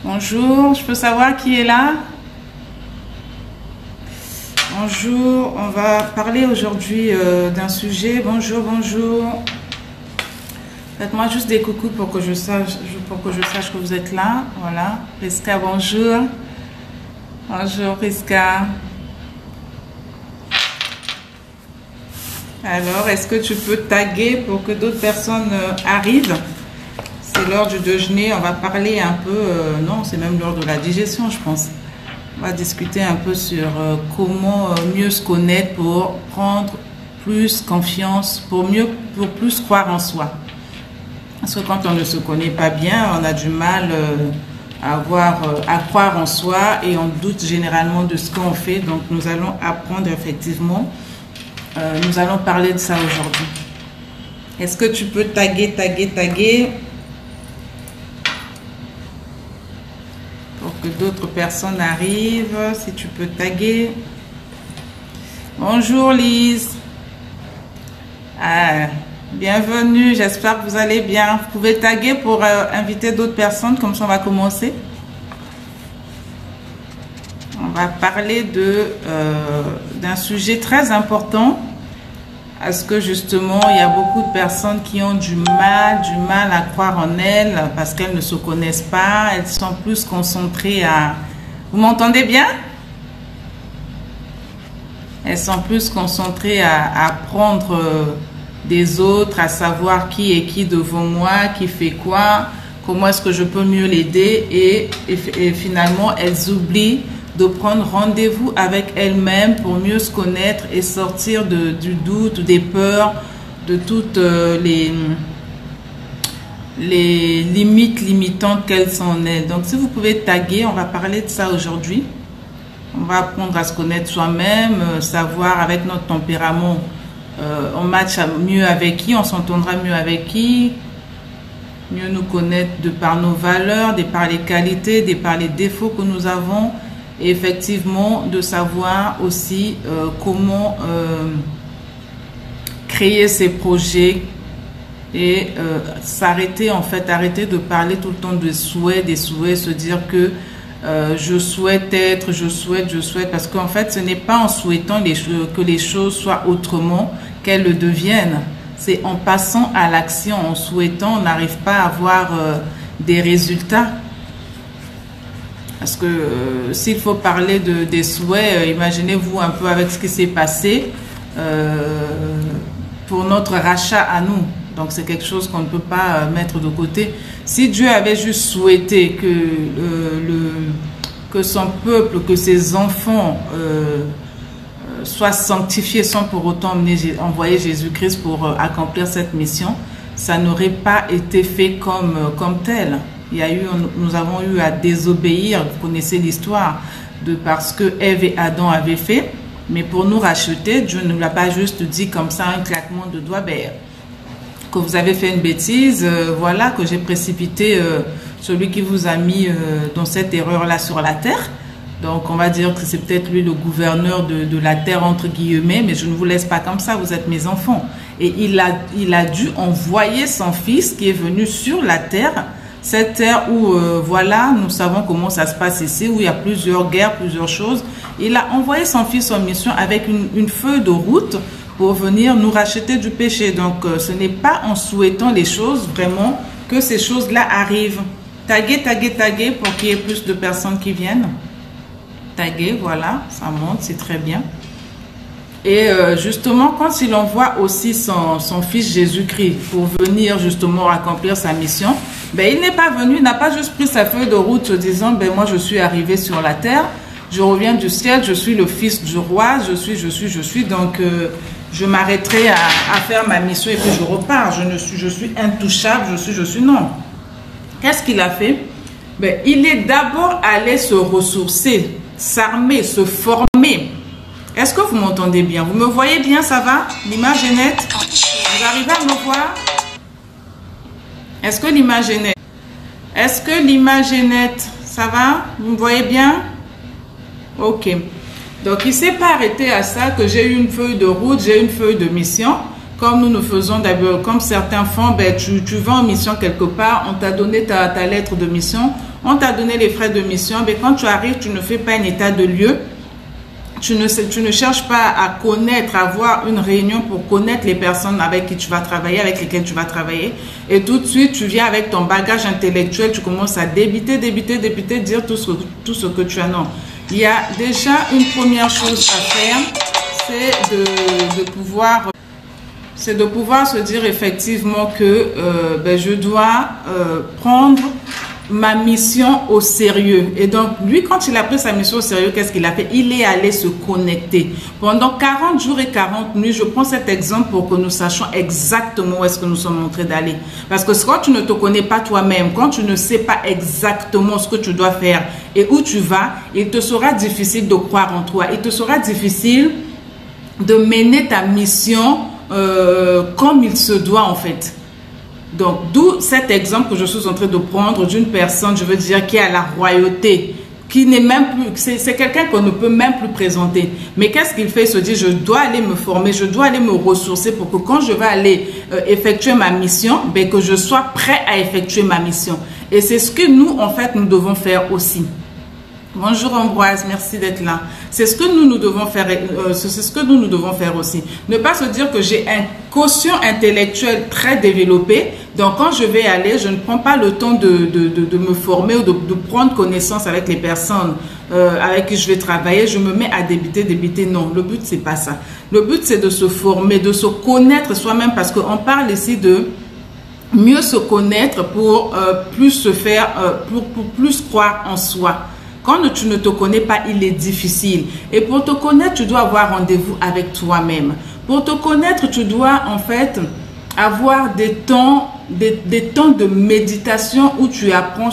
Bonjour, je peux savoir qui est là? Bonjour, on va parler aujourd'hui d'un sujet. Bonjour, bonjour. Faites-moi juste des coucous pour que je sache que vous êtes là. Voilà. Riska, bonjour. Bonjour, Riska. Alors, est-ce que tu peux taguer pour que d'autres personnes arrivent? C'est l'heure du déjeuner. On va parler un peu... non, c'est même l'heure de la digestion, je pense. On va discuter un peu sur comment mieux se connaître pour prendre plus confiance, pour plus croire en soi. Parce que quand on ne se connaît pas bien, on a du mal à croire en soi et on doute généralement de ce qu'on fait. Donc nous allons apprendre effectivement. Nous allons parler de ça aujourd'hui. Est-ce que tu peux taguer pour que d'autres personnes arrivent? Si tu peux taguer. Bonjour Lise. Bienvenue, j'espère que vous allez bien. Vous pouvez taguer pour inviter d'autres personnes, comme ça on va commencer. On va parler d'un sujet très important. Parce que justement, il y a beaucoup de personnes qui ont du mal à croire en elles parce qu'elles ne se connaissent pas. Elles sont plus concentrées à... Vous m'entendez bien? Elles sont plus concentrées à apprendre des autres, à savoir qui est qui devant moi, qui fait quoi, comment est-ce que je peux mieux l'aider et finalement, elles oublient de prendre rendez-vous avec elles-mêmes pour mieux se connaître et sortir du doute, des peurs, de toutes les limites limitantes qu'elles sont en elles. Donc, si vous pouvez taguer, on va parler de ça aujourd'hui. On va apprendre à se connaître soi-même, savoir avec notre tempérament, on match mieux avec qui, on s'entendra mieux avec qui, mieux nous connaître de par nos valeurs, de par les qualités, de par les défauts que nous avons. Et effectivement, de savoir aussi comment créer ces projets et s'arrêter, en fait, arrêter de parler tout le temps des souhaits, se dire que je souhaite être, je souhaite, parce qu'en fait, ce n'est pas en souhaitant que les choses soient autrement qu'elles le deviennent. C'est en passant à l'action, en souhaitant, on n'arrive pas à avoir des résultats. Parce que s'il faut parler des souhaits, imaginez-vous un peu avec ce qui s'est passé pour notre rachat à nous. Donc c'est quelque chose qu'on ne peut pas mettre de côté. Si Dieu avait juste souhaité que son peuple, que ses enfants soient sanctifiés sans pour autant envoyer Jésus-Christ pour accomplir cette mission, ça n'aurait pas été fait comme tel. Nous avons eu à désobéir, vous connaissez l'histoire, parce que Ève et Adam avaient fait. Mais pour nous racheter, Dieu ne l'a pas juste dit comme ça, un claquement de doigts, que vous avez fait une bêtise, voilà, que j'ai précipité celui qui vous a mis dans cette erreur-là sur la terre. Donc on va dire que c'est peut-être lui le gouverneur de la terre, entre guillemets, mais je ne vous laisse pas comme ça, vous êtes mes enfants. Et il a dû envoyer son fils qui est venu sur la terre, cette terre où, voilà, nous savons comment ça se passe ici, où il y a plusieurs guerres, plusieurs choses. Il a envoyé son fils en mission avec une feuille de route pour venir nous racheter du péché. Donc, ce n'est pas en souhaitant les choses, vraiment, que ces choses-là arrivent. Taguez pour qu'il y ait plus de personnes qui viennent. Taguez, voilà, ça monte, c'est très bien. Et justement, quand il envoie aussi son fils Jésus-Christ pour venir justement accomplir sa mission, il n'est pas venu, il n'a pas juste pris sa feuille de route se disant, moi je suis arrivé sur la terre, je reviens du ciel, je suis le fils du roi, je suis, donc je m'arrêterai à faire ma mission et puis je repars, je suis intouchable, je suis, non. Qu'est-ce qu'il a fait? Il est d'abord allé se ressourcer, s'armer, se former. Est-ce que vous m'entendez bien? Vous me voyez bien, ça va? L'image est nette? Vous arrivez à me voir? Est-ce que l'image est nette? Est-ce que l'image est nette? Ça va? Vous me voyez bien? Ok. Donc, il ne s'est pas arrêté à ça, que j'ai eu une feuille de route, j'ai une feuille de mission. comme nous faisons d'abord, comme certains font, ben, tu vas en mission quelque part, on t'a donné ta lettre de mission, on t'a donné les frais de mission, mais quand tu arrives, tu ne fais pas un état de lieu. Tu ne cherches pas à connaître, à avoir une réunion pour connaître les personnes avec qui tu vas travailler, avec lesquelles tu vas travailler. Et tout de suite, tu viens avec ton bagage intellectuel, tu commences à débiter, dire tout ce que tu as. Non. Il y a déjà une première chose à faire, c'est de pouvoir se dire effectivement que ben, je dois prendre ma mission au sérieux. Et donc, lui, quand il a pris sa mission au sérieux, qu'est-ce qu'il a fait? Il est allé se connecter. Pendant 40 jours et 40 nuits, je prends cet exemple pour que nous sachions exactement où est-ce que nous sommes en train d'aller. Parce que quand tu ne te connais pas toi-même, quand tu ne sais pas exactement ce que tu dois faire et où tu vas, il te sera difficile de croire en toi. Il te sera difficile de mener ta mission comme il se doit en fait. Donc, d'où cet exemple que je suis en train de prendre d'une personne, je veux dire, qui a la royauté, qui n'est même plus, c'est quelqu'un qu'on ne peut même plus présenter. Mais qu'est-ce qu'il fait? Il se dit, je dois aller me former, je dois aller me ressourcer pour que quand je vais aller effectuer ma mission, ben, que je sois prêt à effectuer ma mission. Et c'est ce que nous, en fait, nous devons faire aussi. Bonjour Ambroise, merci d'être là. C'est ce que nous devons faire, c'est ce que nous devons faire aussi. Ne pas se dire que j'ai un quotient intellectuel très développé, donc quand je vais aller, je ne prends pas le temps de me former ou de prendre connaissance avec les personnes avec qui je vais travailler, je me mets à débiter. Non, le but c'est pas ça. Le but c'est de se former, de se connaître soi-même, parce qu'on parle ici de mieux se connaître pour plus se faire, pour plus croire en soi. Quand tu ne te connais pas, il est difficile. Et pour te connaître, tu dois avoir rendez-vous avec toi-même. Pour te connaître, tu dois en fait avoir des temps de méditation où tu apprends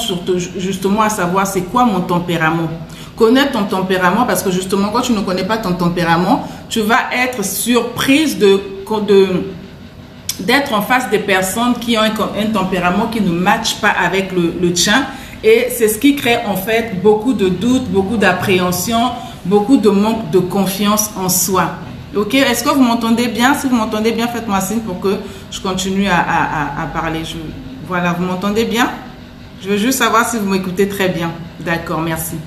justement à savoir c'est quoi mon tempérament. Connaître ton tempérament, parce que justement, quand tu ne connais pas ton tempérament, tu vas être surprise d'être en face des personnes qui ont un tempérament qui ne matche pas avec le tien. Et c'est ce qui crée en fait beaucoup de doutes, beaucoup d'appréhension, beaucoup de manque de confiance en soi. Ok, est-ce que vous m'entendez bien? Si vous m'entendez bien, faites-moi signe pour que je continue à parler. Voilà, vous m'entendez bien? Je veux juste savoir si vous m'écoutez très bien. D'accord, merci.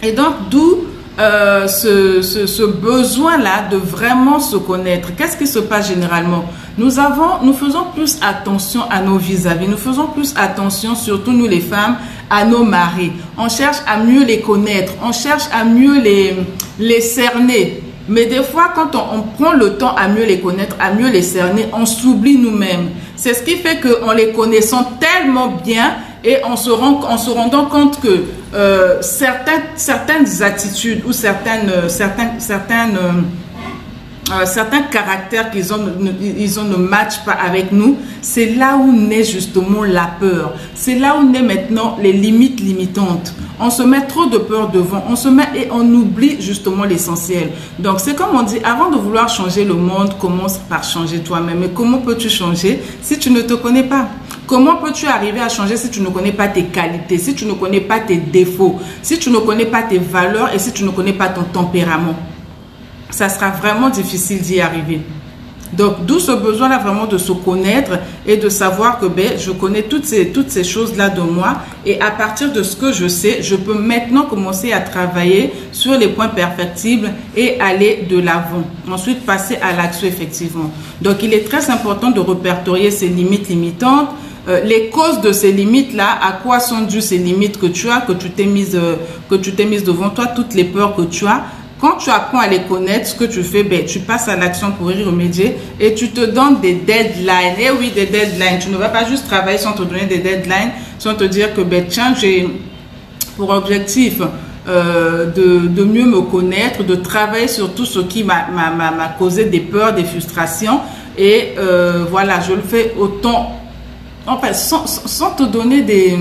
Et donc, d'où ce besoin-là de vraiment se connaître. Qu'est-ce qui se passe généralement? Nous faisons plus attention à nos vis-à-vis. Nous faisons plus attention, surtout nous les femmes, à nos maris. On cherche à mieux les connaître. On cherche à mieux les cerner. Mais des fois, quand on prend le temps à mieux les connaître, à mieux les cerner, on s'oublie nous-mêmes. C'est ce qui fait qu'en les connaissant tellement bien et en se rendant compte que certaines attitudes ou certains caractères qu'ils ont ne matchent pas avec nous, c'est là où naît justement la peur. C'est là où naît maintenant les limites limitantes. On se met trop de peur devant, et on oublie justement l'essentiel. Donc c'est comme on dit, avant de vouloir changer le monde, commence par changer toi-même. Mais comment peux-tu changer si tu ne te connais pas? Comment peux-tu arriver à changer si tu ne connais pas tes qualités, si tu ne connais pas tes défauts, si tu ne connais pas tes valeurs et si tu ne connais pas ton tempérament? Ça sera vraiment difficile d'y arriver. Donc, d'où ce besoin-là vraiment de se connaître et de savoir que ben, je connais toutes ces choses-là de moi et à partir de ce que je sais, je peux maintenant commencer à travailler sur les points perfectibles et aller de l'avant. Ensuite, passer à l'action effectivement. Donc, il est très important de répertorier ces limites limitantes. Les causes de ces limites-là, à quoi sont dues ces limites que tu as, que tu t'es mise devant toi, toutes les peurs que tu as. Quand tu apprends à les connaître, ce que tu fais, ben, tu passes à l'action pour y remédier et tu te donnes des deadlines. Et oui, des deadlines. Tu ne vas pas juste travailler sans te donner des deadlines, sans te dire que, ben, tiens, j'ai pour objectif de mieux me connaître, de travailler sur tout ce qui m'a causé des peurs, des frustrations. Et voilà, je le fais autant, en fait, sans te donner des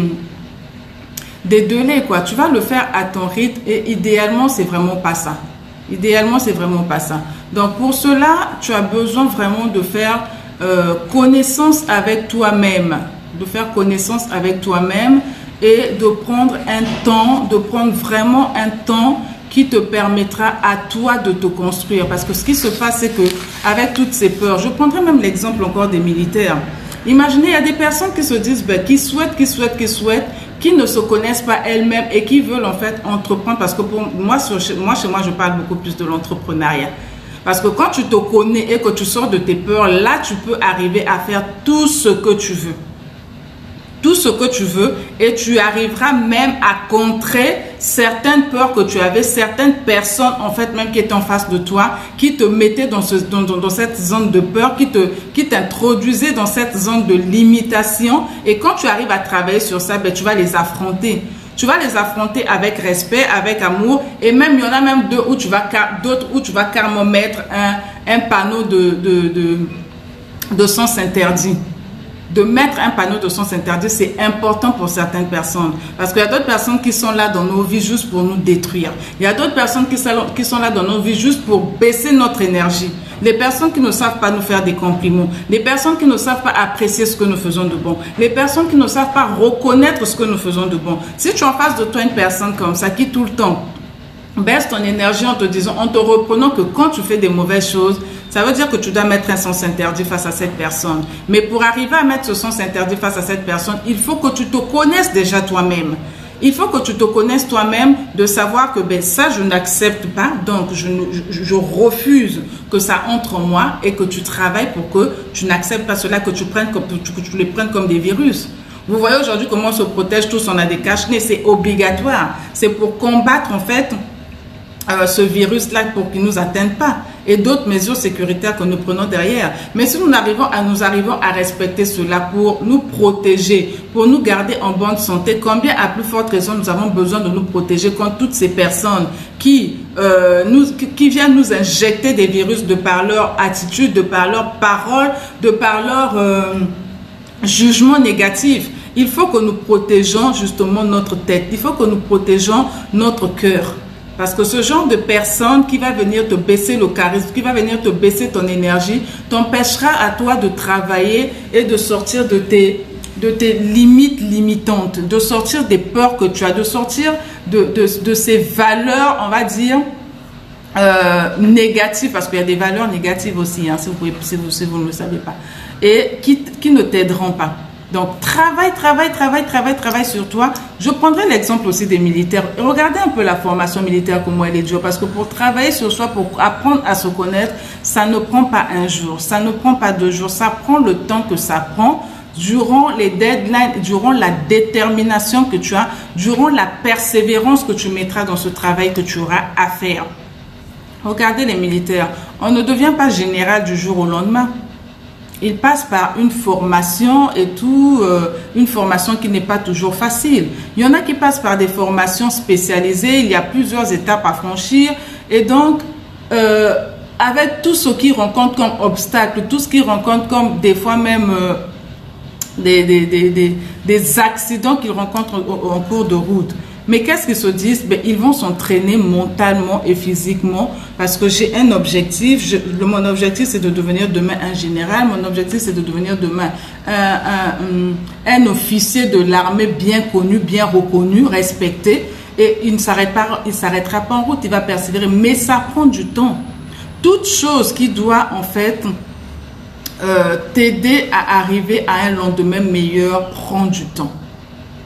délais, quoi. Tu vas le faire à ton rythme et idéalement, c'est vraiment pas ça. Idéalement, c'est vraiment pas ça. Donc, pour cela, tu as besoin vraiment de faire connaissance avec toi-même. De faire connaissance avec toi-même et de prendre un temps, de prendre vraiment un temps qui te permettra à toi de te construire. Parce que ce qui se passe, c'est que avec toutes ces peurs, je prendrai même l'exemple encore des militaires. Imaginez, il y a des personnes qui se disent, qui souhaitent, qui ne se connaissent pas elles-mêmes et qui veulent en fait entreprendre. Parce que pour moi, chez moi, je parle beaucoup plus de l'entrepreneuriat. Parce que quand tu te connais et que tu sors de tes peurs, là, tu peux arriver à faire tout ce que tu veux. Tout ce que tu veux, et tu arriveras même à contrer certaines peurs que tu avais, certaines personnes en fait même qui étaient en face de toi, qui te mettaient dans cette zone de peur, qui t'introduisaient dans cette zone de limitation. Et quand tu arrives à travailler sur ça, tu vas les affronter. Tu vas les affronter avec respect, avec amour, et même il y en a même d'autres où tu vas carrément mettre un panneau de sens interdit. De mettre un panneau de sens interdit, c'est important pour certaines personnes. Parce qu'il y a d'autres personnes qui sont là dans nos vies juste pour nous détruire. Il y a d'autres personnes qui sont là dans nos vies juste pour baisser notre énergie. Les personnes qui ne savent pas nous faire des compliments. Les personnes qui ne savent pas apprécier ce que nous faisons de bon. Les personnes qui ne savent pas reconnaître ce que nous faisons de bon. Si tu as en face de toi une personne comme ça qui tout le temps baisse ton énergie en te disant, en te reprenant que quand tu fais des mauvaises choses, ça veut dire que tu dois mettre un sens interdit face à cette personne. Mais pour arriver à mettre ce sens interdit face à cette personne, il faut que tu te connaisses déjà toi-même. Il faut que tu te connaisses toi-même, de savoir que ça, je n'accepte pas, donc je refuse que ça entre en moi, et que tu travailles pour que tu n'acceptes pas cela, que tu les prennes comme des virus. Vous voyez aujourd'hui comment on se protège tous, on a des cache-nez, c'est obligatoire. C'est pour combattre en fait ce virus-là pour qu'il ne nous atteigne pas, et d'autres mesures sécuritaires que nous prenons derrière. Mais si nous arrivons à respecter cela pour nous protéger, pour nous garder en bonne santé, combien à plus forte raison nous avons besoin de nous protéger contre toutes ces personnes qui viennent nous injecter des virus de par leur attitude, de par leurs paroles, de par leur jugement négatif. Il faut que nous protégeons justement notre tête, il faut que nous protégeons notre cœur. Parce que ce genre de personne qui va venir te baisser le charisme, qui va venir te baisser ton énergie, t'empêchera à toi de travailler et de sortir de tes limites limitantes, de sortir des peurs que tu as, de sortir de ces valeurs, on va dire, négatives, parce qu'il y a des valeurs négatives aussi, hein, si vous ne le savez pas, et qui ne t'aideront pas. Donc, travaille sur toi. Je prendrai l'exemple aussi des militaires. Regardez un peu la formation militaire, comment elle est dure. Parce que pour travailler sur soi, pour apprendre à se connaître, ça ne prend pas un jour, ça ne prend pas 2 jours. Ça prend le temps que ça prend, durant les deadlines, durant la détermination que tu as, durant la persévérance que tu mettras dans ce travail que tu auras à faire. Regardez les militaires. On ne devient pas général du jour au lendemain. Il passe par une formation et tout, une formation qui n'est pas toujours facile. Il y en a qui passent par des formations spécialisées, il y a plusieurs étapes à franchir. Et donc, avec tout ce qu'ils rencontrent comme obstacle, tout ce qu'ils rencontrent comme des fois même des accidents qu'ils rencontrent en cours de route. Mais qu'est-ce qu'ils se disent? Ils vont s'entraîner mentalement et physiquement parce que j'ai un objectif. Mon objectif, c'est de devenir demain un général. Mon objectif, c'est de devenir demain un officier de l'armée bien connu, bien reconnu, respecté. Et il ne s'arrêtera pas en route, il va persévérer. Mais ça prend du temps. Toute chose qui doit en fait t'aider à arriver à un lendemain meilleur prend du temps.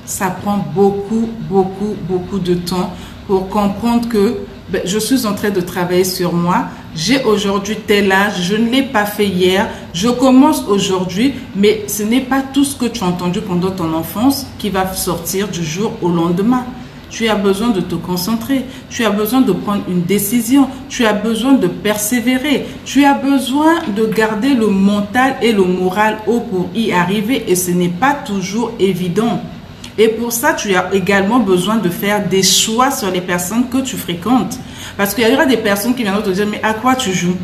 Ça prend beaucoup de temps pour comprendre que je suis en train de travailler sur moi. J'ai aujourd'hui tel âge, je ne l'ai pas fait hier, je commence aujourd'hui, mais ce n'est pas tout ce que tu as entendu pendant ton enfance qui va sortir du jour au lendemain. Tu as besoin de te concentrer, tu as besoin de prendre une décision, tu as besoin de persévérer, tu as besoin de garder le mental et le moral haut pour y arriver, et ce n'est pas toujours évident. Et pour ça, tu as également besoin de faire des choix sur les personnes que tu fréquentes. Parce qu'il y aura des personnes qui viendront te dire, mais à quoi tu joues?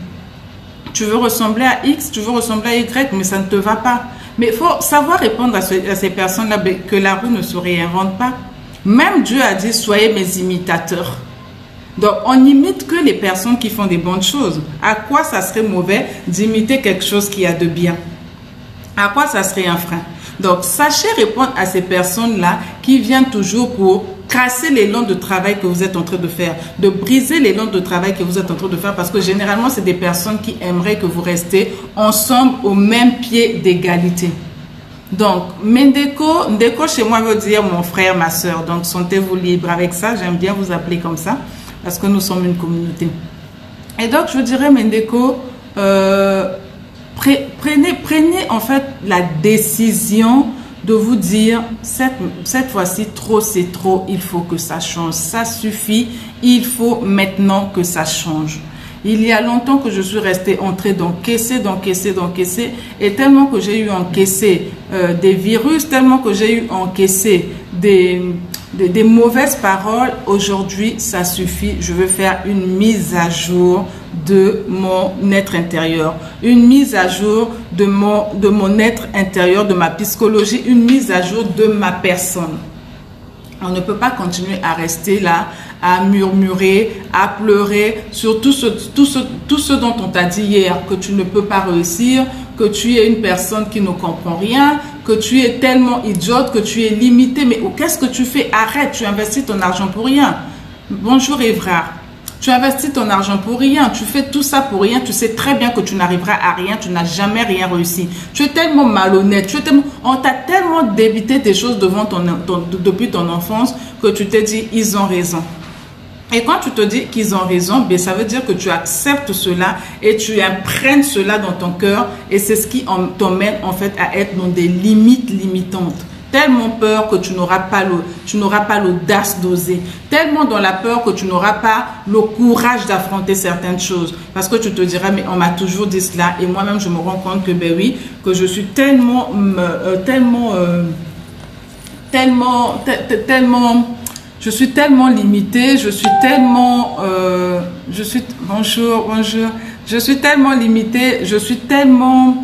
Tu veux ressembler à X, tu veux ressembler à Y, mais ça ne te va pas. Mais il faut savoir répondre à ces personnes-là, que la roue ne se réinvente pas. Même Dieu a dit, soyez mes imitateurs. Donc, on n'imite que les personnes qui font des bonnes choses. À quoi ça serait mauvais d'imiter quelque chose qui a de bien? À quoi ça serait un frein? Donc, sachez répondre à ces personnes-là qui viennent toujours pour casser l'élan de travail que vous êtes en train de faire, de briser l'élan de travail que vous êtes en train de faire, parce que généralement, c'est des personnes qui aimeraient que vous restiez ensemble au même pied d'égalité. Donc, Ndeko chez moi veut dire mon frère, ma soeur. Donc, sentez-vous libre avec ça. J'aime bien vous appeler comme ça, parce que nous sommes une communauté. Et donc, je dirais, Ndeko, prenez en fait la décision de vous dire, cette fois-ci, trop c'est trop, il faut que ça change, ça suffit, il faut maintenant que ça change. Il y a longtemps que je suis restée entrée d'encaisser, et tellement que j'ai eu encaissé des virus, tellement que j'ai eu encaissé des mauvaises paroles, aujourd'hui ça suffit, je veux faire une mise à jour de mon être intérieur, une mise à jour de mon être intérieur, de ma psychologie, une mise à jour de ma personne. On ne peut pas continuer à rester là, à murmurer, à pleurer sur tout ce dont on t'a dit hier, que tu ne peux pas réussir, que tu es une personne qui ne comprend rien, que tu es tellement idiote, que tu es limité. Mais qu'est-ce que tu fais? Arrête, tu investis ton argent pour rien. Bonjour Évrard. Tu investis ton argent pour rien, tu fais tout ça pour rien, tu sais très bien que tu n'arriveras à rien, tu n'as jamais rien réussi. Tu es tellement malhonnête, on t'a tellement débité des choses depuis ton enfance que tu t'es dit, ils ont raison. Et quand tu te dis qu'ils ont raison, ben ça veut dire que tu acceptes cela et tu imprègnes cela dans ton cœur, et c'est ce qui t'emmène en fait à être dans des limites limitantes. Tellement peur que tu n'auras pas l'audace d'oser. Tellement dans la peur que tu n'auras pas le courage d'affronter certaines choses. Parce que tu te diras, mais on m'a toujours dit cela. Et moi-même, je me rends compte que, ben oui, que je suis je suis tellement limitée, bonjour, je suis tellement limitée, je suis tellement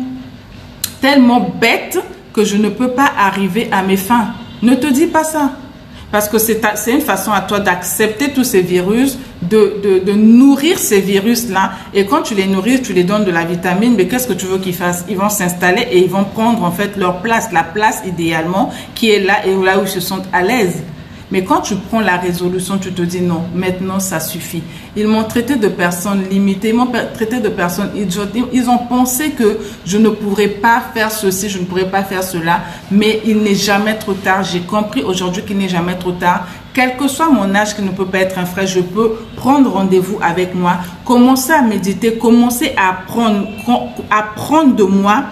bête que je ne peux pas arriver à mes fins. Ne te dis pas ça. Parce que c'est une façon à toi d'accepter tous ces virus, de nourrir ces virus-là. Et quand tu les nourris, tu les donnes de la vitamine, mais qu'est-ce que tu veux qu'ils fassent? Ils vont s'installer et ils vont prendre en fait leur place, la place idéalement qui est là et là où ils se sentent à l'aise. Mais quand tu prends la résolution, tu te dis non, maintenant ça suffit. Ils m'ont traité de personnes limitées, ils m'ont traité de personnes idiotes. Ils ont pensé que je ne pourrais pas faire ceci, je ne pourrais pas faire cela. Mais il n'est jamais trop tard. J'ai compris aujourd'hui qu'il n'est jamais trop tard. Quel que soit mon âge qui ne peut pas être un frère, je peux prendre rendez-vous avec moi, commencer à méditer, commencer à apprendre de moi.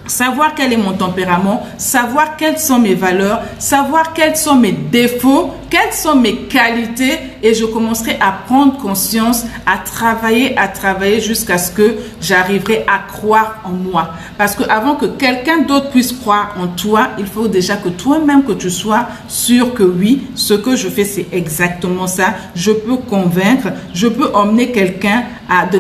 Savoir quel est mon tempérament, savoir quelles sont mes valeurs, savoir quels sont mes défauts, quelles sont mes qualités, et je commencerai à prendre conscience, à travailler jusqu'à ce que j'arriverai à croire en moi. Parce que avant que quelqu'un d'autre puisse croire en toi, il faut déjà que toi-même que tu sois sûr que oui, ce que je fais c'est exactement ça. Je peux convaincre, je peux emmener quelqu'un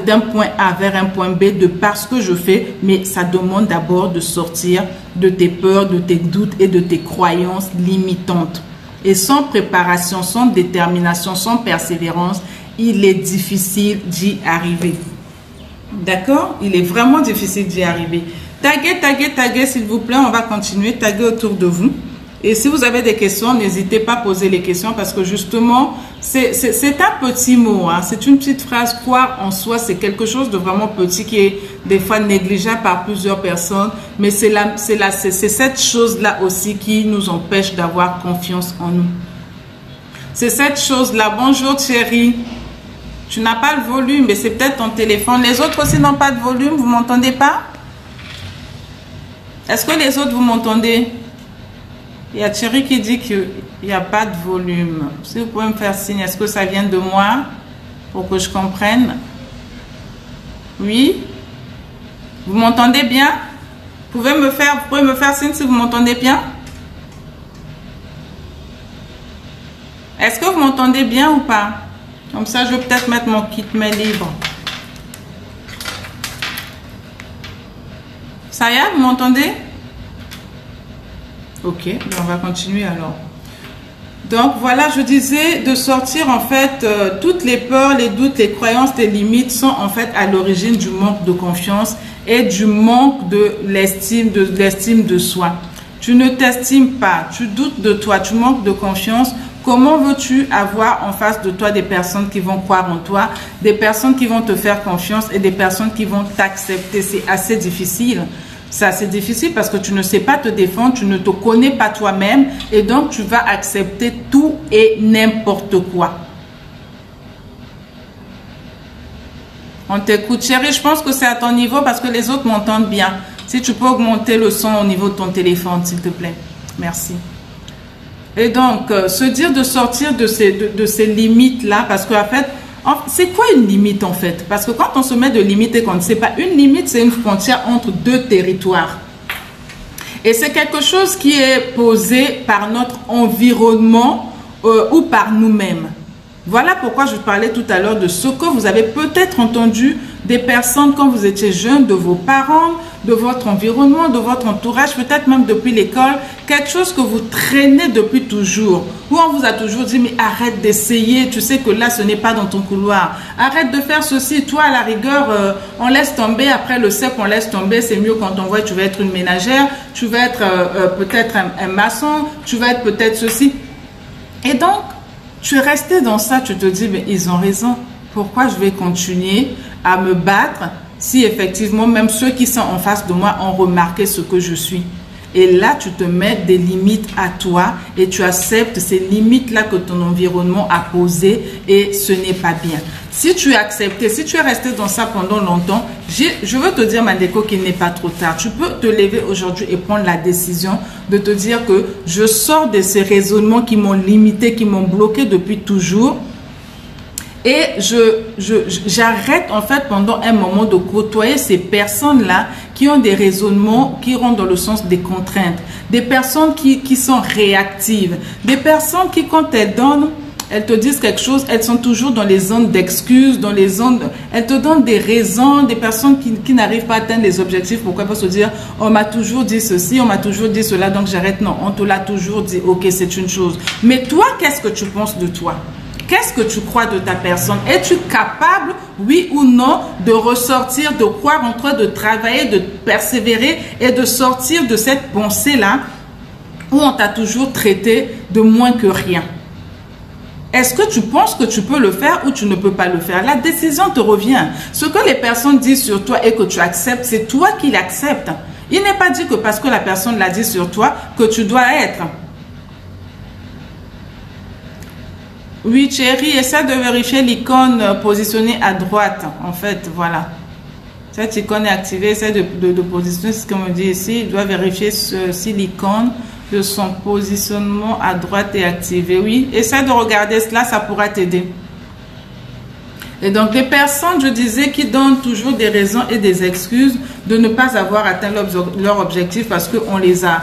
d'un point A vers un point B de par ce que je fais, mais ça demande d'abord de sortir de tes peurs, de tes doutes et de tes croyances limitantes. Et sans préparation, sans détermination, sans persévérance, il est difficile d'y arriver. D'accord? Il est vraiment difficile d'y arriver. Taguez, s'il vous plaît. On va continuer. Taguez autour de vous. Et si vous avez des questions, n'hésitez pas à poser les questions parce que justement, c'est un petit mot. Hein. C'est une petite phrase. Croire en soi, c'est quelque chose de vraiment petit qui est des fois négligeable par plusieurs personnes. Mais c'est cette chose-là aussi qui nous empêche d'avoir confiance en nous. C'est cette chose-là. Bonjour chérie. Tu n'as pas le volume, mais c'est peut-être ton téléphone. Les autres aussi n'ont pas de volume. Vous m'entendez pas? Est-ce que les autres, vous m'entendez? Il y a Thierry qui dit qu'il n'y a pas de volume. Si vous pouvez me faire signe, est-ce que ça vient de moi pour que je comprenne? Oui? Vous m'entendez bien? Vous pouvez me faire signe si vous m'entendez bien? Est-ce que vous m'entendez bien ou pas? Comme ça, je vais peut-être mettre mon kit main libre. Ça y est, vous m'entendez? Ok, on va continuer alors. Donc voilà, je disais de sortir en fait toutes les peurs, les doutes, les croyances, les limites sont en fait à l'origine du manque de confiance et du manque de l'estime de soi. tu ne t'estimes pas, tu doutes de toi, tu manques de confiance, comment veux-tu avoir en face de toi des personnes qui vont croire en toi, des personnes qui vont te faire confiance et des personnes qui vont t'accepter? C'est assez difficile. C'est assez difficile parce que tu ne sais pas te défendre, tu ne te connais pas toi-même et donc tu vas accepter tout et n'importe quoi. On t'écoute, chérie, je pense que c'est à ton niveau parce que les autres m'entendent bien. Si tu peux augmenter le son au niveau de ton téléphone, s'il te plaît. Merci. Et donc, se dire de sortir de ces limites-là, parce qu'en fait, c'est quoi une limite en fait? Parce que quand on se met de limite et qu'on ne sait pas, une limite, c'est une frontière entre deux territoires. Et c'est quelque chose qui est posé par notre environnement ou par nous-mêmes. Voilà pourquoi je parlais tout à l'heure de ce que vous avez peut-être entendu des personnes quand vous étiez jeune, de vos parents, de votre environnement, de votre entourage, peut-être même depuis l'école, quelque chose que vous traînez depuis toujours, où on vous a toujours dit mais arrête d'essayer, tu sais que là ce n'est pas dans ton couloir, arrête de faire ceci, toi à la rigueur on laisse tomber, après le CEP on laisse tomber, c'est mieux quand on voit tu vas être une ménagère, tu vas être peut-être un maçon, tu vas être peut-être ceci, et donc tu es resté dans ça, tu te dis mais ils ont raison, pourquoi je vais continuer à me battre si effectivement même ceux qui sont en face de moi ont remarqué ce que je suis? Et là, tu te mets des limites à toi et tu acceptes ces limites-là que ton environnement a posées et ce n'est pas bien. Si tu as accepté, si tu es resté dans ça pendant longtemps, je veux te dire, Mandeko, qu'il n'est pas trop tard. Tu peux te lever aujourd'hui et prendre la décision de te dire que je sors de ces raisonnements qui m'ont limité, qui m'ont bloqué depuis toujours. Et j'arrête en fait pendant un moment de côtoyer ces personnes-là qui ont des raisonnements qui rentrent dans le sens des contraintes. Des personnes qui sont réactives. Des personnes qui, quand elles donnent, elles te disent quelque chose, elles sont toujours dans les zones d'excuses, dans les zones... Elles te donnent des raisons, des personnes qui n'arrivent pas à atteindre les objectifs. Pourquoi pas se dire, on m'a toujours dit ceci, on m'a toujours dit cela, donc j'arrête. Non, on te l'a toujours dit, ok, c'est une chose. Mais toi, qu'est-ce que tu penses de toi? Qu'est-ce que tu crois de ta personne? Es-tu capable, oui ou non, de ressortir, de croire en toi, de travailler, de persévérer et de sortir de cette pensée-là où on t'a toujours traité de moins que rien? Est-ce que tu penses que tu peux le faire ou tu ne peux pas le faire? La décision te revient. Ce que les personnes disent sur toi et que tu acceptes, c'est toi qui l'acceptes. Il n'est pas dit que parce que la personne l'a dit sur toi que tu dois être. Oui, chérie, essaie de vérifier l'icône positionnée à droite. En fait, voilà. Cette icône est activée. Essaie de positionner ce qu'on me dit ici. Il doit vérifier si l'icône de son positionnement à droite est activée. Oui, essaie de regarder cela, ça pourra t'aider. Et donc, les personnes, je disais, qui donnent toujours des raisons et des excuses de ne pas avoir atteint leur objectif parce qu'on les a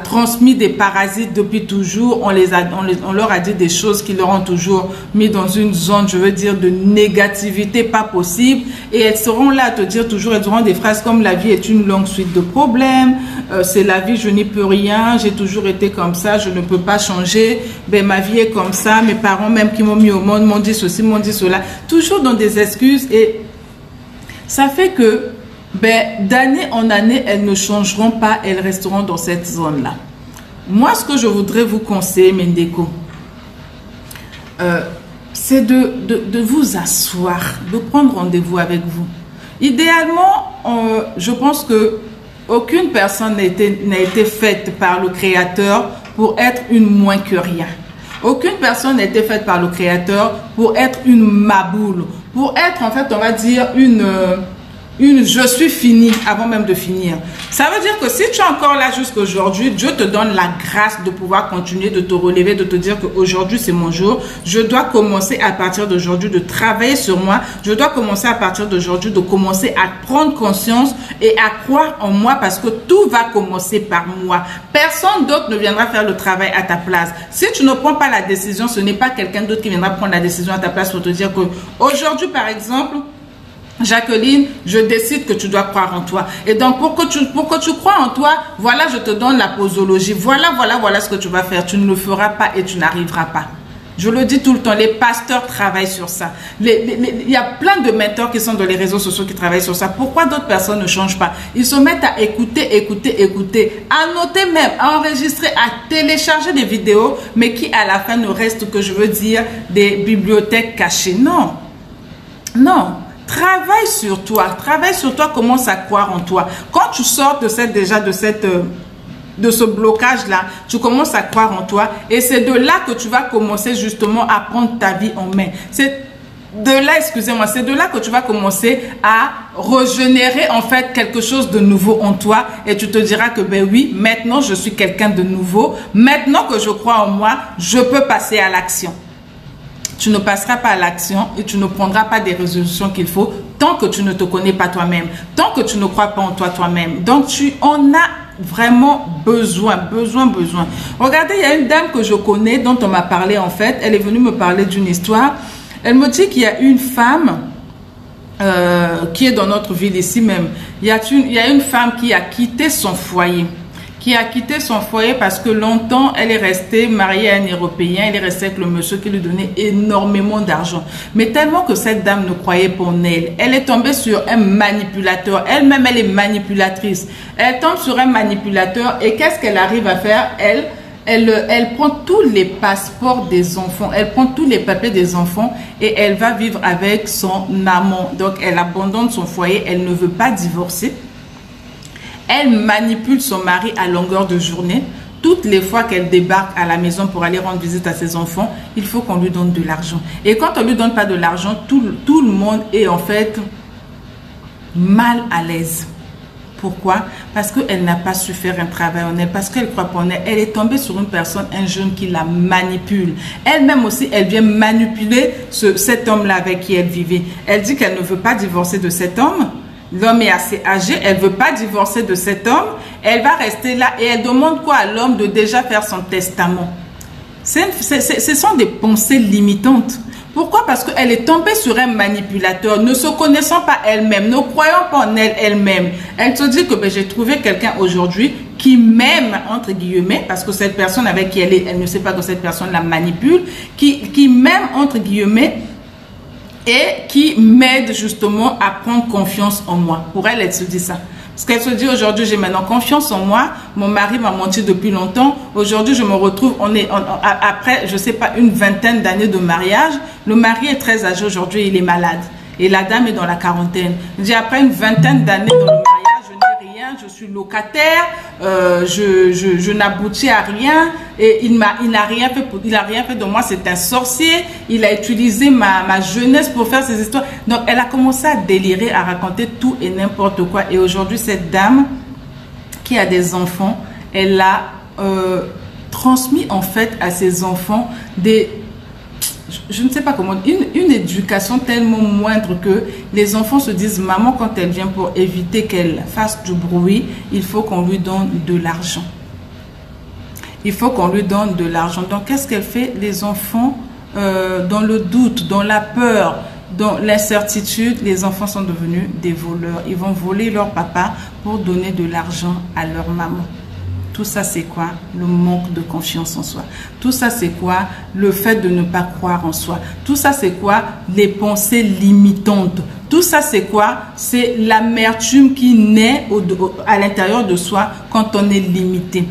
transmis des parasites depuis toujours, on leur a dit des choses qui leur ont toujours mis dans une zone, je veux dire, de négativité pas possible. Et elles seront là à te dire toujours, elles auront des phrases comme la vie est une longue suite de problèmes, c'est la vie, je n'y peux rien, j'ai toujours été comme ça, je ne peux pas changer, ben ma vie est comme ça, mes parents même qui m'ont mis au monde m'ont dit ceci, m'ont dit cela, toujours dans des excuses. Et ça fait que d'année en année, elles ne changeront pas, elles resteront dans cette zone-là. Moi, ce que je voudrais vous conseiller, Mandeko, c'est de vous asseoir, de prendre rendez-vous avec vous. Idéalement, je pense que aucune personne n'a été faite par le Créateur pour être une moins que rien. Aucune personne n'a été faite par le Créateur pour être une maboule, pour être, en fait, on va dire, une je suis fini avant même de finir. Ça veut dire que si tu es encore là jusqu'à aujourd'hui, Dieu te donne la grâce de pouvoir continuer, de te relever, de te dire qu'aujourd'hui c'est mon jour. Je dois commencer à partir d'aujourd'hui de travailler sur moi. Je dois commencer à partir d'aujourd'hui de commencer à prendre conscience et à croire en moi parce que tout va commencer par moi. Personne d'autre ne viendra faire le travail à ta place. Si tu ne prends pas la décision, ce n'est pas quelqu'un d'autre qui viendra prendre la décision à ta place pour te dire que aujourd'hui par exemple, Jacqueline, je décide que tu dois croire en toi. Et donc, pour que tu crois en toi, voilà, je te donne la posologie. Voilà ce que tu vas faire. Tu ne le feras pas et tu n'arriveras pas. Je le dis tout le temps, les pasteurs travaillent sur ça. Il y a plein de mentors qui sont dans les réseaux sociaux qui travaillent sur ça. Pourquoi d'autres personnes ne changent pas? Ils se mettent à écouter, à noter même, à enregistrer, à télécharger des vidéos, mais qui à la fin ne restent que, je veux dire, des bibliothèques cachées. Non, non. Travaille sur toi, commence à croire en toi. Quand tu sors de de ce blocage-là, tu commences à croire en toi et c'est de là que tu vas commencer justement à prendre ta vie en main. C'est de là, excusez-moi, c'est de là que tu vas commencer à régénérer en fait quelque chose de nouveau en toi et tu te diras que ben oui, maintenant je suis quelqu'un de nouveau, maintenant que je crois en moi, je peux passer à l'action. Tu ne passeras pas à l'action et tu ne prendras pas des résolutions qu'il faut tant que tu ne te connais pas toi-même, tant que tu ne crois pas en toi-même. Donc tu en as vraiment besoin. Regardez, il y a une dame que je connais dont on m'a parlé en fait. Elle est venue me parler d'une histoire. Elle me dit qu'il y a une femme qui est dans notre ville ici même. Il y a une femme qui a quitté son foyer. Parce que longtemps, elle est restée mariée à un Européen. Elle est restée avec le monsieur qui lui donnait énormément d'argent. Mais tellement que cette dame ne croyait pas en elle. Elle est tombée sur un manipulateur. Elle-même, elle est manipulatrice. Elle tombe sur un manipulateur et qu'est-ce qu'elle arrive à faire? Elle prend tous les passeports des enfants. Elle prend tous les papiers des enfants et elle va vivre avec son amant. Donc, elle abandonne son foyer. Elle ne veut pas divorcer. Elle manipule son mari à longueur de journée. Toutes les fois qu'elle débarque à la maison pour aller rendre visite à ses enfants, il faut qu'on lui donne de l'argent. Et quand on ne lui donne pas de l'argent, tout le monde est en fait mal à l'aise. Pourquoi? Parce qu'elle n'a pas su faire un travail en elle, parce qu'elle croit pas en elle. Elle est tombée sur une personne, un jeune qui la manipule. Elle-même aussi, elle vient manipuler cet homme-là avec qui elle vivait. Elle dit qu'elle ne veut pas divorcer de cet homme. L'homme est assez âgé, elle ne veut pas divorcer de cet homme. Elle va rester là et elle demande quoi à l'homme? De déjà faire son testament. Ce sont des pensées limitantes. Pourquoi? Parce qu'elle est tombée sur un manipulateur, ne se connaissant pas elle-même, ne croyant pas en elle-même. Elle se dit que ben, j'ai trouvé quelqu'un aujourd'hui qui m'aime, entre guillemets, parce que cette personne avec qui elle est, elle ne sait pas que cette personne la manipule, qui m'aime, entre guillemets, et qui m'aide justement à prendre confiance en moi. Pour elle, elle se dit ça. Parce qu'elle se dit aujourd'hui, j'ai maintenant confiance en moi. Mon mari m'a menti depuis longtemps. Aujourd'hui, je me retrouve, après, je sais pas, une vingtaine d'années de mariage. Le mari est très âgé aujourd'hui, il est malade. Et la dame est dans la quarantaine. J'ai après une vingtaine d'années dans le mariage, je n'ai rien, je suis locataire, je n'aboutis à rien. Et il n'a rien fait de moi, c'est un sorcier. Il a utilisé ma jeunesse pour faire ces histoires. Donc, elle a commencé à délirer, à raconter tout et n'importe quoi. Et aujourd'hui, cette dame qui a des enfants, elle a transmis en fait à ses enfants je ne sais pas comment, une éducation tellement moindre que les enfants se disent, maman, quand elle vient pour éviter qu'elle fasse du bruit, il faut qu'on lui donne de l'argent. Il faut qu'on lui donne de l'argent. Donc, qu'est-ce qu'elle fait? Les enfants, dans le doute, dans la peur, dans l'incertitude, les enfants sont devenus des voleurs. Ils vont voler leur papa pour donner de l'argent à leur maman. Tout ça, c'est quoi? Le manque de confiance en soi. Tout ça, c'est quoi? Le fait de ne pas croire en soi. Tout ça, c'est quoi? Les pensées limitantes. Tout ça, c'est quoi? C'est l'amertume qui naît à l'intérieur de soi quand on est limité.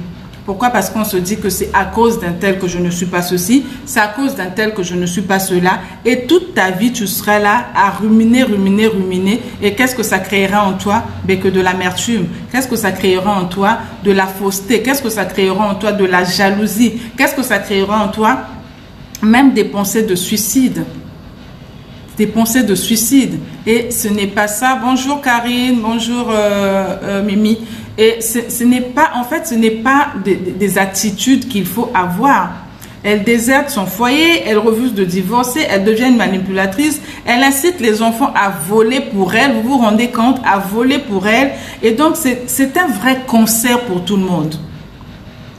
Pourquoi? Parce qu'on se dit que c'est à cause d'un tel que je ne suis pas ceci, c'est à cause d'un tel que je ne suis pas cela. Et toute ta vie, tu seras là à ruminer. Et qu'est-ce que ça créera en toi? Ben que de l'amertume. Qu'est-ce que ça créera en toi? De la fausseté. Qu'est-ce que ça créera en toi? De la jalousie. Qu'est-ce que ça créera en toi? Même des pensées de suicide. Des pensées de suicide. Et ce n'est pas ça. Bonjour Karine, bonjour Mimi. Et ce n'est pas, en fait, ce n'est pas des attitudes qu'il faut avoir. Elle déserte son foyer, elle refuse de divorcer, elle devient une manipulatrice, elle incite les enfants à voler pour elle, vous vous rendez compte, à voler pour elle. Et donc, c'est un vrai cancer pour tout le monde.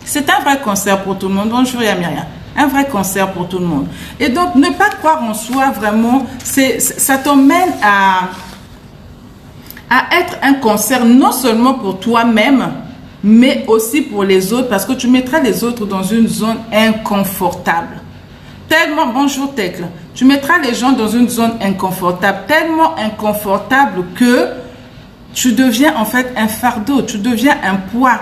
C'est un vrai cancer pour tout le monde. Bonjour Yamiria. Un vrai cancer pour tout le monde. Et donc, ne pas croire en soi, vraiment, ça t'emmène à être un cancer non seulement pour toi-même, mais aussi pour les autres, parce que tu mettras les autres dans une zone inconfortable. tellement, bonjour Tecle, tu mettras les gens dans une zone inconfortable, tellement inconfortable que tu deviens en fait un fardeau, tu deviens un poids,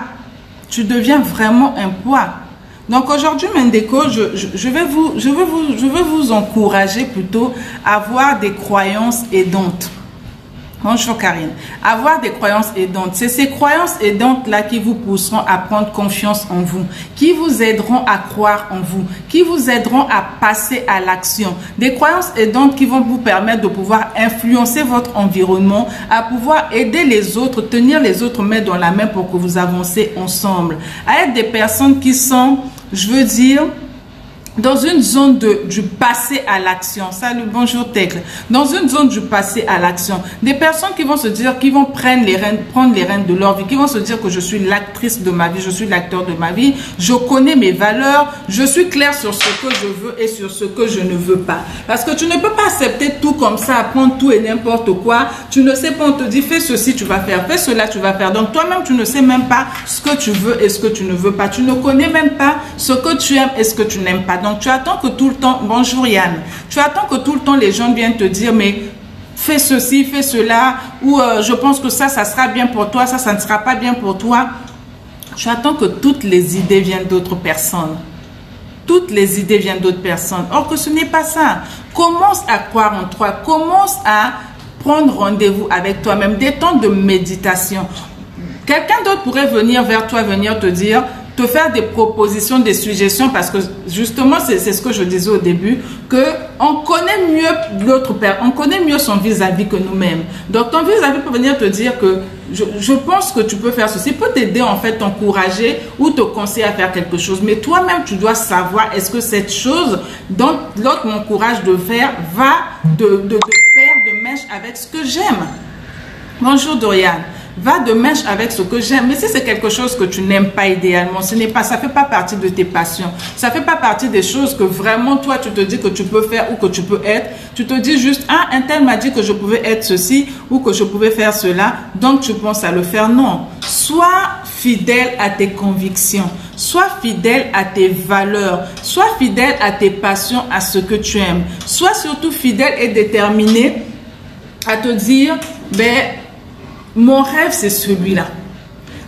tu deviens vraiment un poids. Donc aujourd'hui, Mendeko, je veux vous encourager plutôt à avoir des croyances aidantes. Bonjour Karine. Avoir des croyances aidantes, c'est ces croyances aidantes-là qui vous pousseront à prendre confiance en vous, qui vous aideront à croire en vous, qui vous aideront à passer à l'action. Des croyances aidantes qui vont vous permettre de pouvoir influencer votre environnement, à pouvoir aider les autres, tenir les autres main dans la main pour que vous avancez ensemble. À être des personnes qui sont, je veux dire, dans une zone du passé à l'action. Salut, bonjour Tecle. Dans une zone du passé à l'action. Des personnes qui vont se dire, qui vont prendre les rênes de leur vie, qui vont se dire que je suis l'actrice de ma vie, je suis l'acteur de ma vie, je connais mes valeurs, je suis claire sur ce que je veux et sur ce que je ne veux pas. Parce que tu ne peux pas accepter tout comme ça, apprendre tout et n'importe quoi. Tu ne sais pas, on te dit fais ceci, tu vas faire, fais cela, tu vas faire. Donc toi-même, tu ne sais même pas ce que tu veux et ce que tu ne veux pas. Tu ne connais même pas ce que tu aimes et ce que tu n'aimes pas. Donc, tu attends que tout le temps, bonjour Yann, tu attends que tout le temps les gens viennent te dire, mais fais ceci, fais cela, ou je pense que ça sera bien pour toi, ça ne sera pas bien pour toi. Tu attends que toutes les idées viennent d'autres personnes. Toutes les idées viennent d'autres personnes. Or que ce n'est pas ça. Commence à croire en toi, commence à prendre rendez-vous avec toi-même, des temps de méditation. Quelqu'un d'autre pourrait venir vers toi, venir te dire, te faire des propositions, des suggestions, parce que justement, c'est ce que je disais au début, que on connaît mieux l'autre père, on connaît mieux son vis-à-vis que nous-mêmes. Donc, ton vis-à-vis peut venir te dire que je pense que tu peux faire ceci, peut t'aider en fait, t'encourager ou te conseiller à faire quelque chose. Mais toi-même, tu dois savoir, est-ce que cette chose dont l'autre m'encourage de faire va de pair, de mèche avec ce que j'aime. Bonjour Dorian. Va de mèche avec ce que j'aime. Mais si c'est quelque chose que tu n'aimes pas idéalement, ce n'est pas, ça fait pas partie de tes passions. Ça fait pas partie des choses que vraiment toi tu te dis que tu peux faire ou que tu peux être. Tu te dis juste, ah, un tel m'a dit que je pouvais être ceci ou que je pouvais faire cela. Donc tu penses à le faire. Non. Sois fidèle à tes convictions. Sois fidèle à tes valeurs. Sois fidèle à tes passions, à ce que tu aimes. Sois surtout fidèle et déterminé à te dire, ben, mon rêve, c'est celui-là.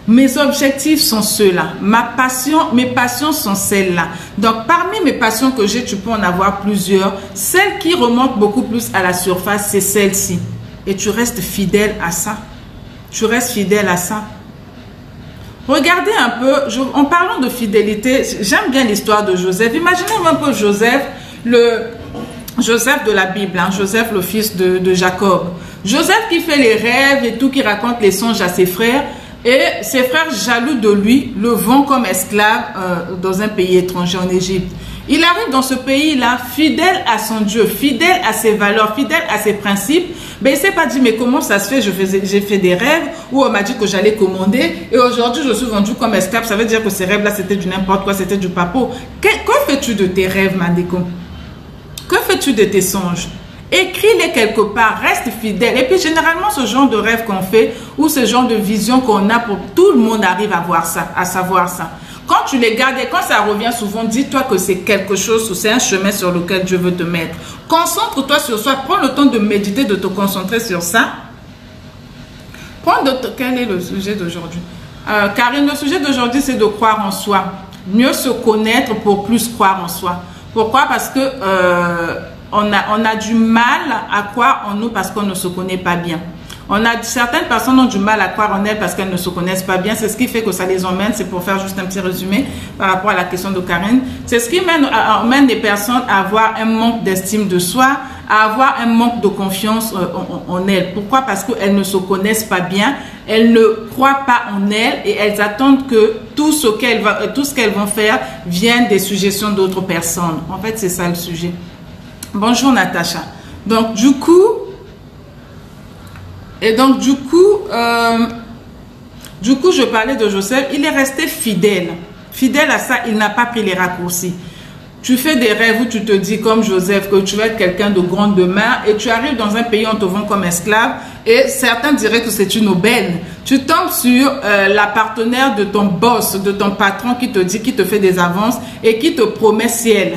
Mes objectifs sont ceux-là. Mes passions sont celles-là. Donc, parmi mes passions que j'ai, tu peux en avoir plusieurs. Celle qui remonte beaucoup plus à la surface, c'est celle-ci. Et tu restes fidèle à ça. Tu restes fidèle à ça. Regardez un peu, en parlant de fidélité, j'aime bien l'histoire de Joseph. Imaginez un peu Joseph, Joseph de la Bible, hein, Joseph le fils de Jacob. Joseph qui fait les rêves et tout, qui raconte les songes à ses frères. Et ses frères jaloux de lui le vendent comme esclave dans un pays étranger en Égypte. Il arrive dans ce pays-là fidèle à son Dieu, fidèle à ses valeurs, fidèle à ses principes. Mais il ne s'est pas dit, mais comment ça se fait, j'ai fait des rêves où on m'a dit que j'allais commander et aujourd'hui je suis vendu comme esclave. Ça veut dire que ces rêves-là c'était du n'importe quoi, c'était du papo. Que fais-tu de tes rêves, Mandeko? Que fais-tu de tes songes? Écris-les quelque part, reste fidèle. Et puis généralement, ce genre de rêve qu'on fait ou ce genre de vision qu'on a, pour tout le monde arrive à voir ça, à savoir ça. Quand tu les gardes et quand ça revient souvent, dis-toi que c'est quelque chose, c'est un chemin sur lequel Dieu veut te mettre. Concentre-toi sur ça, prends le temps de méditer, de te concentrer sur ça. Quel est le sujet d'aujourd'hui? Karine, le sujet d'aujourd'hui, c'est de croire en soi. Mieux se connaître pour plus croire en soi. Pourquoi? Parce que on a du mal à croire en nous parce qu'on ne se connaît pas bien. Certaines personnes ont du mal à croire en elles parce qu'elles ne se connaissent pas bien. C'est ce qui fait que ça les emmène, c'est pour faire juste un petit résumé par rapport à la question de Karine. C'est ce qui emmène les personnes à avoir un manque d'estime de soi, à avoir un manque de confiance en elles. Pourquoi? Parce qu'elles ne se connaissent pas bien, elles ne croient pas en elles et elles attendent que tout ce qu'elles vont faire vienne des suggestions d'autres personnes. En fait, c'est ça le sujet. Bonjour Natacha. Donc du coup, je parlais de Joseph. Il est resté fidèle. Fidèle à ça, il n'a pas pris les raccourcis. Tu fais des rêves où tu te dis comme Joseph que tu vas être quelqu'un de grande demeure et tu arrives dans un pays où on te vend comme esclave et certains diraient que c'est une aubaine. Tu tombes sur la partenaire de ton boss, de ton patron qui te dit, qui te fait des avances et qui te promet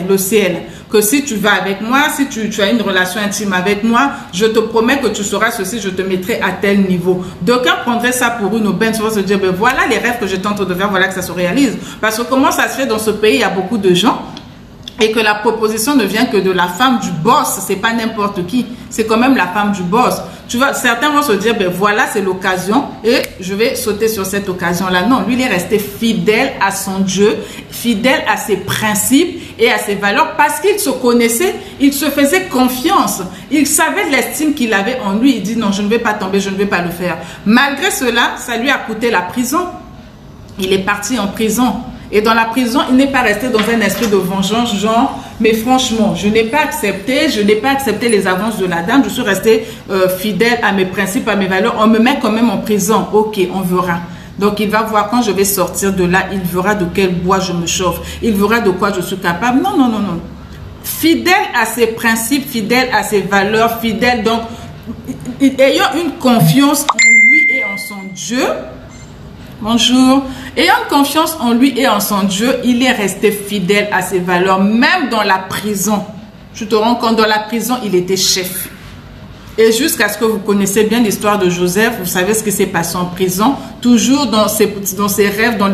le ciel. que si tu vas avec moi, si tu as une relation intime avec moi, je te promets que tu seras ceci, je te mettrai à tel niveau. D'aucuns prendraient ça pour une aubaine, souvent se dire, ben voilà les rêves que je tente de faire, voilà que ça se réalise. Parce que comment ça se fait dans ce pays, il y a beaucoup de gens, et que la proposition ne vient que de la femme du boss, c'est pas n'importe qui, c'est quand même la femme du boss. Tu vois, certains vont se dire, ben voilà, c'est l'occasion et je vais sauter sur cette occasion-là. Non, lui, il est resté fidèle à son Dieu, fidèle à ses principes et à ses valeurs parce qu'il se connaissait, il se faisait confiance. Il savait l'estime qu'il avait en lui. Il dit, non, je ne vais pas tomber, je ne vais pas le faire. Malgré cela, ça lui a coûté la prison. Il est parti en prison. Et dans la prison, il n'est pas resté dans un esprit de vengeance, genre, mais franchement, je n'ai pas accepté les avances de la dame, je suis resté fidèle à mes principes, à mes valeurs, on me met quand même en prison, ok, on verra. Donc il va voir quand je vais sortir de là, il verra de quel bois je me chauffe, il verra de quoi je suis capable. Non, non, non, non. Fidèle à ses principes, fidèle à ses valeurs, fidèle, donc, ayant une confiance en lui et en son Dieu. Bonjour. Ayant confiance en lui et en son Dieu, il est resté fidèle à ses valeurs, même dans la prison. Tu te rends compte, dans la prison, il était chef. Et jusqu'à ce que vous connaissez bien l'histoire de Joseph, vous savez ce qui s'est passé en prison, toujours dans ses rêves, dans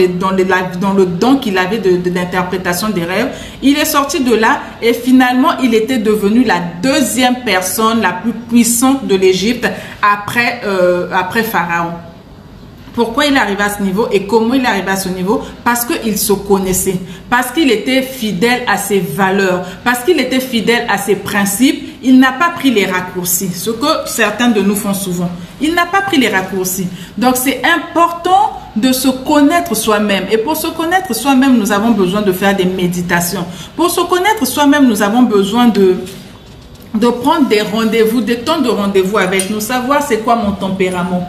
le don qu'il avait d'interprétation des rêves. Il est sorti de là et finalement, il était devenu la deuxième personne la plus puissante de l'Égypte après Pharaon. Pourquoi il est arrivé à ce niveau et comment il est arrivé à ce niveau? Parce qu'il se connaissait, parce qu'il était fidèle à ses valeurs, parce qu'il était fidèle à ses principes. Il n'a pas pris les raccourcis, ce que certains de nous font souvent. Il n'a pas pris les raccourcis. Donc c'est important de se connaître soi-même. Et pour se connaître soi-même, nous avons besoin de faire des méditations. Pour se connaître soi-même, nous avons besoin de prendre des rendez-vous, des temps de rendez-vous avec nous, savoir c'est quoi mon tempérament.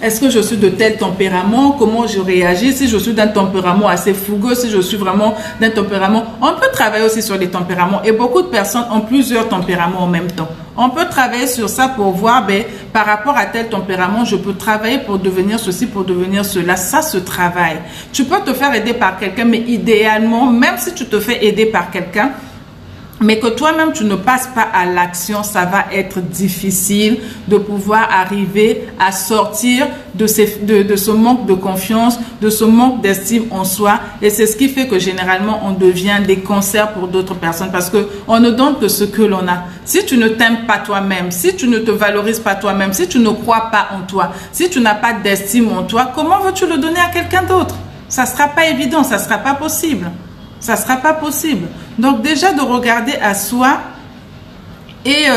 Est-ce que je suis de tel tempérament? Comment je réagis? Si je suis d'un tempérament assez fougueux, si je suis vraiment d'un tempérament... On peut travailler aussi sur les tempéraments. Et beaucoup de personnes ont plusieurs tempéraments en même temps. On peut travailler sur ça pour voir, ben, par rapport à tel tempérament, je peux travailler pour devenir ceci, pour devenir cela. Ça se travaille. Tu peux te faire aider par quelqu'un, mais idéalement, même si tu te fais aider par quelqu'un, mais que toi-même tu ne passes pas à l'action, ça va être difficile de pouvoir arriver à sortir de ce manque de confiance, de ce manque d'estime en soi. Et c'est ce qui fait que généralement on devient des cancers pour d'autres personnes parce que on ne donne que ce que l'on a. Si tu ne t'aimes pas toi-même, si tu ne te valorises pas toi-même, si tu ne crois pas en toi, si tu n'as pas d'estime en toi, comment veux-tu le donner à quelqu'un d'autre? Ça ne sera pas évident, ça ne sera pas possible. Ça ne sera pas possible. Donc déjà de regarder à soi et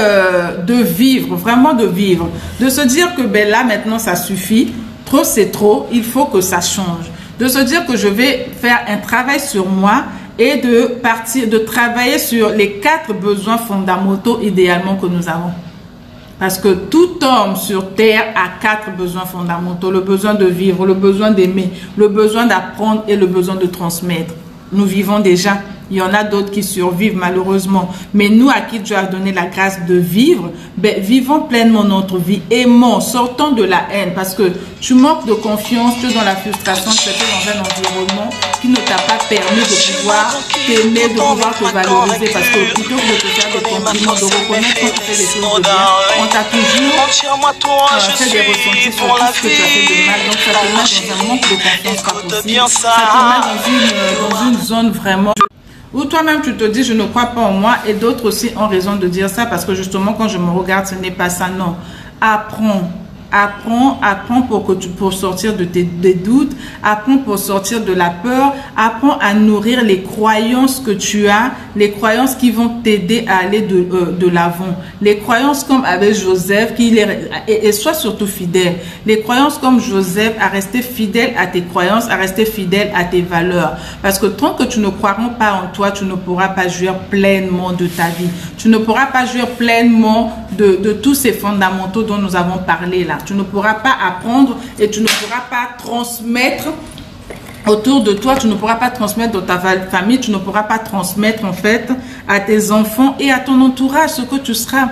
de vivre, vraiment de vivre. De se dire que ben là maintenant ça suffit, trop c'est trop, il faut que ça change. De se dire que je vais faire un travail sur moi et de travailler sur les 4 besoins fondamentaux idéalement que nous avons. Parce que tout homme sur terre a 4 besoins fondamentaux. Le besoin de vivre, le besoin d'aimer, le besoin d'apprendre et le besoin de transmettre. Nous vivons déjà. Il y en a d'autres qui survivent malheureusement. Mais nous, à qui Dieu a donné la grâce de vivre, ben, vivons pleinement notre vie. Aimons, sortons de la haine. Parce que tu manques de confiance, tu es dans la frustration, tu es dans un environnement qui ne t'a pas permis de pouvoir t'aimer, de pouvoir te valoriser. Parce que plutôt que de te faire des compliments, de reconnaître quand tu fais des choses de bien, on t'a toujours fait des ressentis sur tout ce que tu as fait de mal. Donc ça te met dans un manque de confiance pas possible. Ça te met dans une zone vraiment... Ou toi-même tu te dis je ne crois pas en moi et d'autres aussi ont raison de dire ça parce que justement quand je me regarde ce n'est pas ça. Non, apprends pour sortir des doutes, apprends pour sortir de la peur, apprends à nourrir les croyances que tu as, les croyances qui vont t'aider à aller de l'avant, les croyances comme avec Joseph et sois surtout fidèle, les croyances comme Joseph, à rester fidèle à tes croyances, à rester fidèle à tes valeurs, parce que tant que tu ne croiras pas en toi, tu ne pourras pas jouir pleinement de ta vie, tu ne pourras pas jouir pleinement de tous ces fondamentaux dont nous avons parlé là. Tu ne pourras pas apprendre et tu ne pourras pas transmettre autour de toi, tu ne pourras pas transmettre dans ta famille, tu ne pourras pas transmettre en fait à tes enfants et à ton entourage ce que tu seras.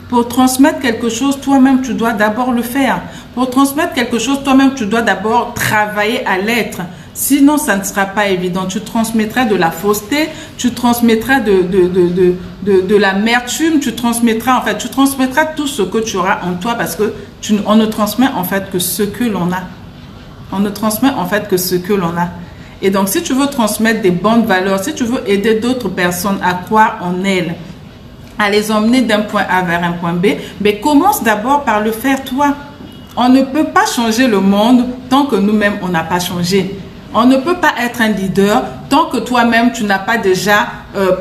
Pour transmettre quelque chose, toi-même, tu dois d'abord le faire. Pour transmettre quelque chose, toi-même, tu dois d'abord travailler à l'être. Sinon, ça ne sera pas évident. Tu transmettras de la fausseté, tu transmettras de l'amertume, tu transmettras tout ce que tu auras en toi parce que on ne transmet en fait que ce que l'on a. On ne transmet en fait que ce que l'on a. Et donc, si tu veux transmettre des bonnes valeurs, si tu veux aider d'autres personnes à croire en elles, à les emmener d'un point A vers un point B, mais commence d'abord par le faire toi. On ne peut pas changer le monde tant que nous-mêmes, on n'a pas changé. On ne peut pas être un leader tant que toi-même, tu n'as pas déjà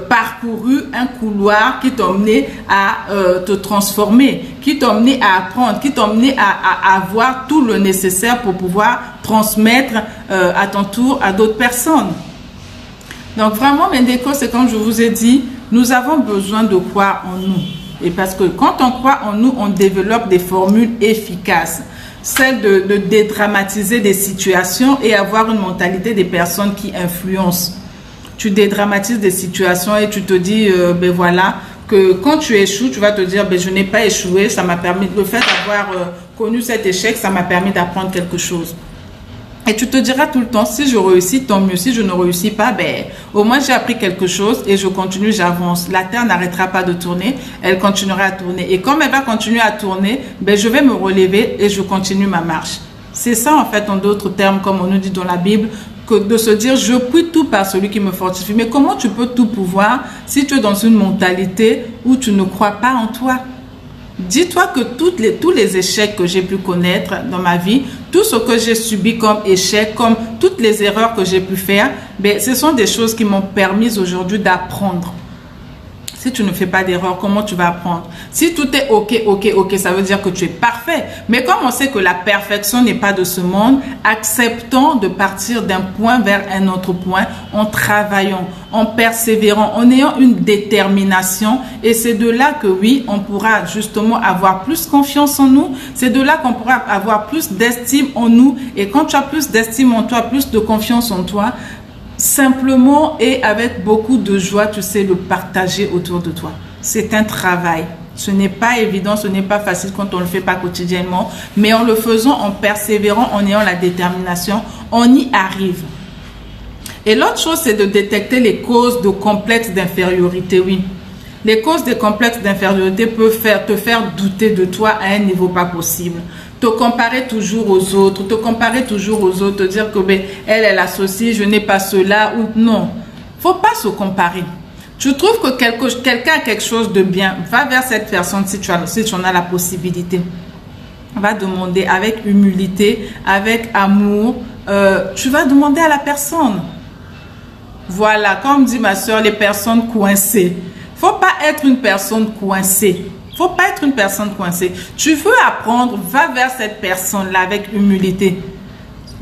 parcouru un couloir qui t'a emmené à te transformer, qui t'a emmené à apprendre, qui t'a emmené à avoir tout le nécessaire pour pouvoir transmettre à ton tour à d'autres personnes. Donc vraiment, Mendeko, c'est comme je vous ai dit, nous avons besoin de croire en nous. Et parce que quand on croit en nous, on développe des formules efficaces. Celle de dédramatiser des situations et avoir une mentalité des personnes qui influencent. Tu dédramatises des situations et tu te dis, ben voilà, que quand tu échoues, tu vas te dire, ben je n'ai pas échoué, ça m'a permis, le fait d'avoir connu cet échec, ça m'a permis d'apprendre quelque chose. Et tu te diras tout le temps, si je réussis, tant mieux. Si je ne réussis pas, ben, au moins j'ai appris quelque chose et je continue, j'avance. La Terre n'arrêtera pas de tourner, elle continuera à tourner. Et comme elle va continuer à tourner, ben, je vais me relever et je continue ma marche. C'est ça, en fait, en d'autres termes, comme on nous dit dans la Bible, que de se dire, je puis tout par celui qui me fortifie. Mais comment tu peux tout pouvoir si tu es dans une mentalité où tu ne crois pas en toi? Dis-toi que tous les échecs que j'ai pu connaître dans ma vie, tout ce que j'ai subi comme échec, comme toutes les erreurs que j'ai pu faire, ben, ce sont des choses qui m'ont permis aujourd'hui d'apprendre. Si tu ne fais pas d'erreur, comment tu vas apprendre? Si tout est ok, ça veut dire que tu es parfait. Mais comme on sait que la perfection n'est pas de ce monde, acceptons de partir d'un point vers un autre point en travaillant, en persévérant, en ayant une détermination. Et c'est de là que oui, on pourra justement avoir plus confiance en nous. C'est de là qu'on pourra avoir plus d'estime en nous. Et quand tu as plus d'estime en toi, plus de confiance en toi, simplement et avec beaucoup de joie, tu sais le partager autour de toi. C'est un travail. Ce n'est pas évident, ce n'est pas facile quand on ne le fait pas quotidiennement, mais en le faisant, en persévérant, en ayant la détermination, on y arrive. Et l'autre chose, c'est de détecter les causes de complexes d'infériorité, oui. Les causes des complexes d'infériorité peuvent te faire douter de toi à un niveau pas possible. Te comparer toujours aux autres, te dire que ben, elle a ceci, je n'ai pas cela, ou non. Faut pas se comparer. Tu trouves que quelqu'un a quelque chose de bien, va vers cette personne si tu en as la possibilité. Va demander avec humilité, avec amour, tu vas demander à la personne. Voilà, comme dit ma soeur, les personnes coincées. Faut pas être une personne coincée. Faut pas être une personne coincée. Tu veux apprendre, va vers cette personne-là avec humilité.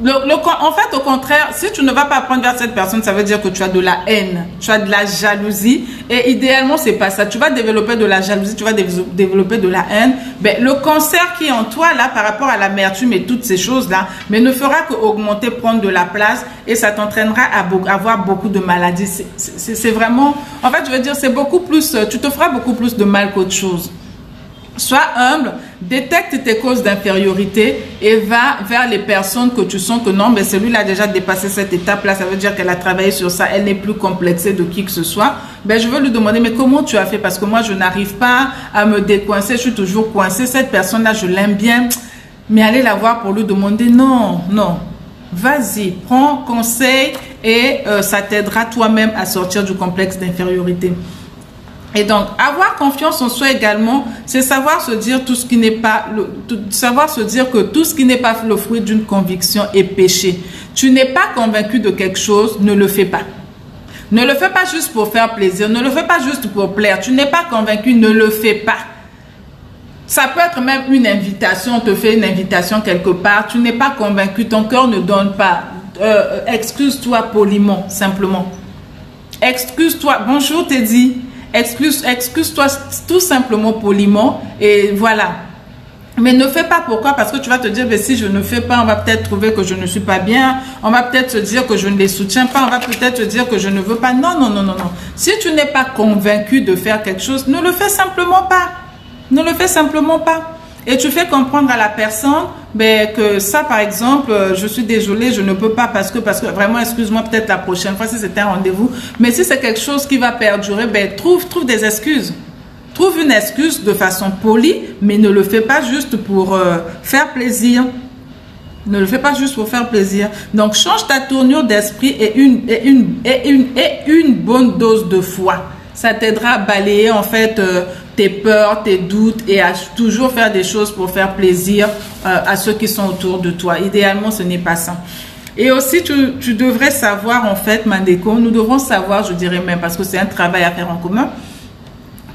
En fait, au contraire, si tu ne vas pas apprendre vers cette personne, ça veut dire que tu as de la haine, tu as de la jalousie. Et idéalement, c'est pas ça. Tu vas développer de la jalousie, tu vas développer de la haine. Ben, le cancer qui est en toi, là, par rapport à l'amertume et toutes ces choses-là, mais ne fera qu'augmenter, prendre de la place et ça t'entraînera à avoir beaucoup de maladies. C'est vraiment, en fait, je veux dire, c'est beaucoup plus, tu te feras beaucoup plus de mal qu'autre chose. Sois humble, détecte tes causes d'infériorité et va vers les personnes que tu sens que non, mais celui-là a déjà dépassé cette étape-là, ça veut dire qu'elle a travaillé sur ça, elle n'est plus complexée de qui que ce soit. Ben, je veux lui demander, mais comment tu as fait? Parce que moi, je n'arrive pas à me décoincer, je suis toujours coincée. Cette personne-là, je l'aime bien, mais allez la voir pour lui demander, non. Vas-y, prends conseil et ça t'aidera toi-même à sortir du complexe d'infériorité. Et donc, avoir confiance en soi également, c'est savoir se dire que tout ce qui n'est pas le fruit d'une conviction est péché. Tu n'es pas convaincu de quelque chose, ne le fais pas. Ne le fais pas juste pour faire plaisir, ne le fais pas juste pour plaire. Tu n'es pas convaincu, ne le fais pas. Ça peut être même une invitation, on te fait une invitation quelque part, tu n'es pas convaincu, ton cœur ne donne pas. Excuse-toi poliment, simplement. Excuse-toi, bonjour Teddy. Excuse-toi tout simplement poliment et voilà. Mais ne fais pas pourquoi? Parce que tu vas te dire, mais si je ne fais pas, on va peut-être trouver que je ne suis pas bien. On va peut-être se dire que je ne les soutiens pas. On va peut-être te dire que je ne veux pas. Non. Si tu n'es pas convaincu de faire quelque chose, ne le fais simplement pas. Ne le fais simplement pas. et tu fais comprendre à la personne ben, que ça, par exemple, je suis désolée, je ne peux pas parce que vraiment, excuse-moi, peut-être la prochaine fois si c'était un rendez-vous. Mais si c'est quelque chose qui va perdurer, ben, trouve des excuses. Trouve une excuse de façon polie, mais ne le fais pas juste pour faire plaisir. Ne le fais pas juste pour faire plaisir. Donc, change ta tournure d'esprit et une bonne dose de foi. Ça t'aidera à balayer en fait tes peurs, tes doutes et à toujours faire des choses pour faire plaisir à ceux qui sont autour de toi. Idéalement, ce n'est pas ça. Et aussi, tu devrais savoir en fait, Mandeko, nous devons savoir, je dirais même, parce que c'est un travail à faire en commun,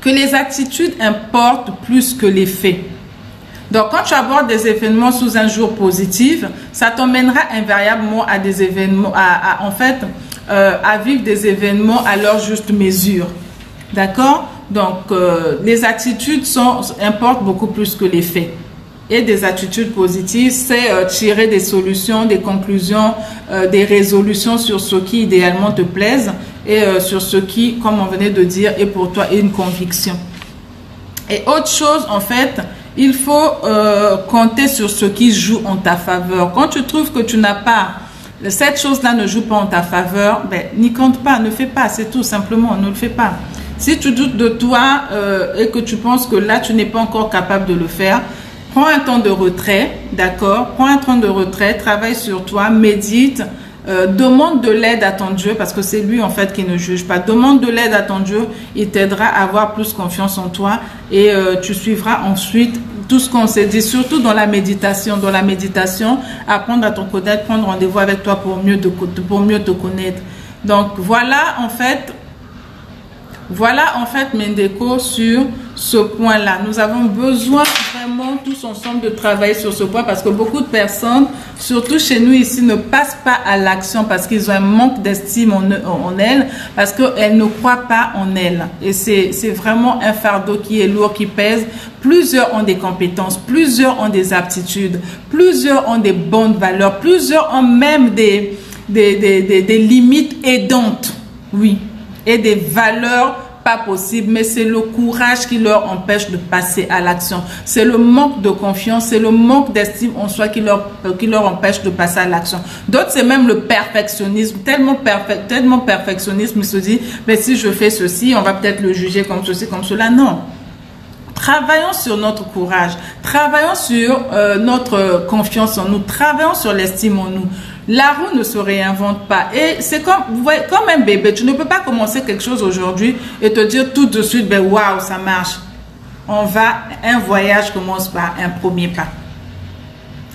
que les attitudes importent plus que les faits. Donc, quand tu abordes des événements sous un jour positif, ça t'emmènera invariablement à des événements, à vivre des événements à leur juste mesure. D'accord? Donc, les attitudes importent beaucoup plus que les faits. Et des attitudes positives, c'est tirer des solutions, des conclusions, des résolutions sur ce qui idéalement te plaise et sur ce qui, comme on venait de dire, est pour toi une conviction. Et autre chose, en fait, il faut compter sur ce qui joue en ta faveur. Quand tu trouves que tu n'as pas, cette chose-là ne joue pas en ta faveur, ben, n'y compte pas, ne fais pas, c'est tout simplement, ne le fais pas. Si tu doutes de toi et que tu penses que là, tu n'es pas encore capable de le faire, prends un temps de retrait, d'accord? Prends un temps de retrait, travaille sur toi, médite, demande de l'aide à ton Dieu parce que c'est lui en fait qui ne juge pas. Demande de l'aide à ton Dieu, il t'aidera à avoir plus confiance en toi et tu suivras ensuite tout ce qu'on s'est dit, surtout dans la méditation. Dans la méditation, apprendre à te connaître, prendre rendez-vous avec toi pour mieux te connaître. Donc voilà en fait Mandeko sur ce point-là. Nous avons besoin vraiment tous ensemble de travailler sur ce point parce que beaucoup de personnes, surtout chez nous ici, ne passent pas à l'action parce qu'ils ont un manque d'estime en elles, parce qu'elles ne croient pas en elles. Et c'est vraiment un fardeau qui est lourd, qui pèse. Plusieurs ont des compétences, plusieurs ont des aptitudes, plusieurs ont des bonnes valeurs, plusieurs ont même des limites aidantes. Oui. Et des valeurs pas possibles, mais c'est le courage qui leur empêche de passer à l'action. C'est le manque de confiance, c'est le manque d'estime en soi qui leur empêche de passer à l'action. D'autres, c'est même le perfectionnisme, tellement perfectionnisme, ils se disent, mais si je fais ceci, on va peut-être le juger comme ceci, comme cela. Non. Travaillons sur notre courage, travaillons sur notre confiance en nous, travaillons sur l'estime en nous. La roue ne se réinvente pas. Et c'est comme un bébé. Tu ne peux pas commencer quelque chose aujourd'hui et te dire tout de suite, ben waouh, ça marche. Un voyage commence par un premier pas.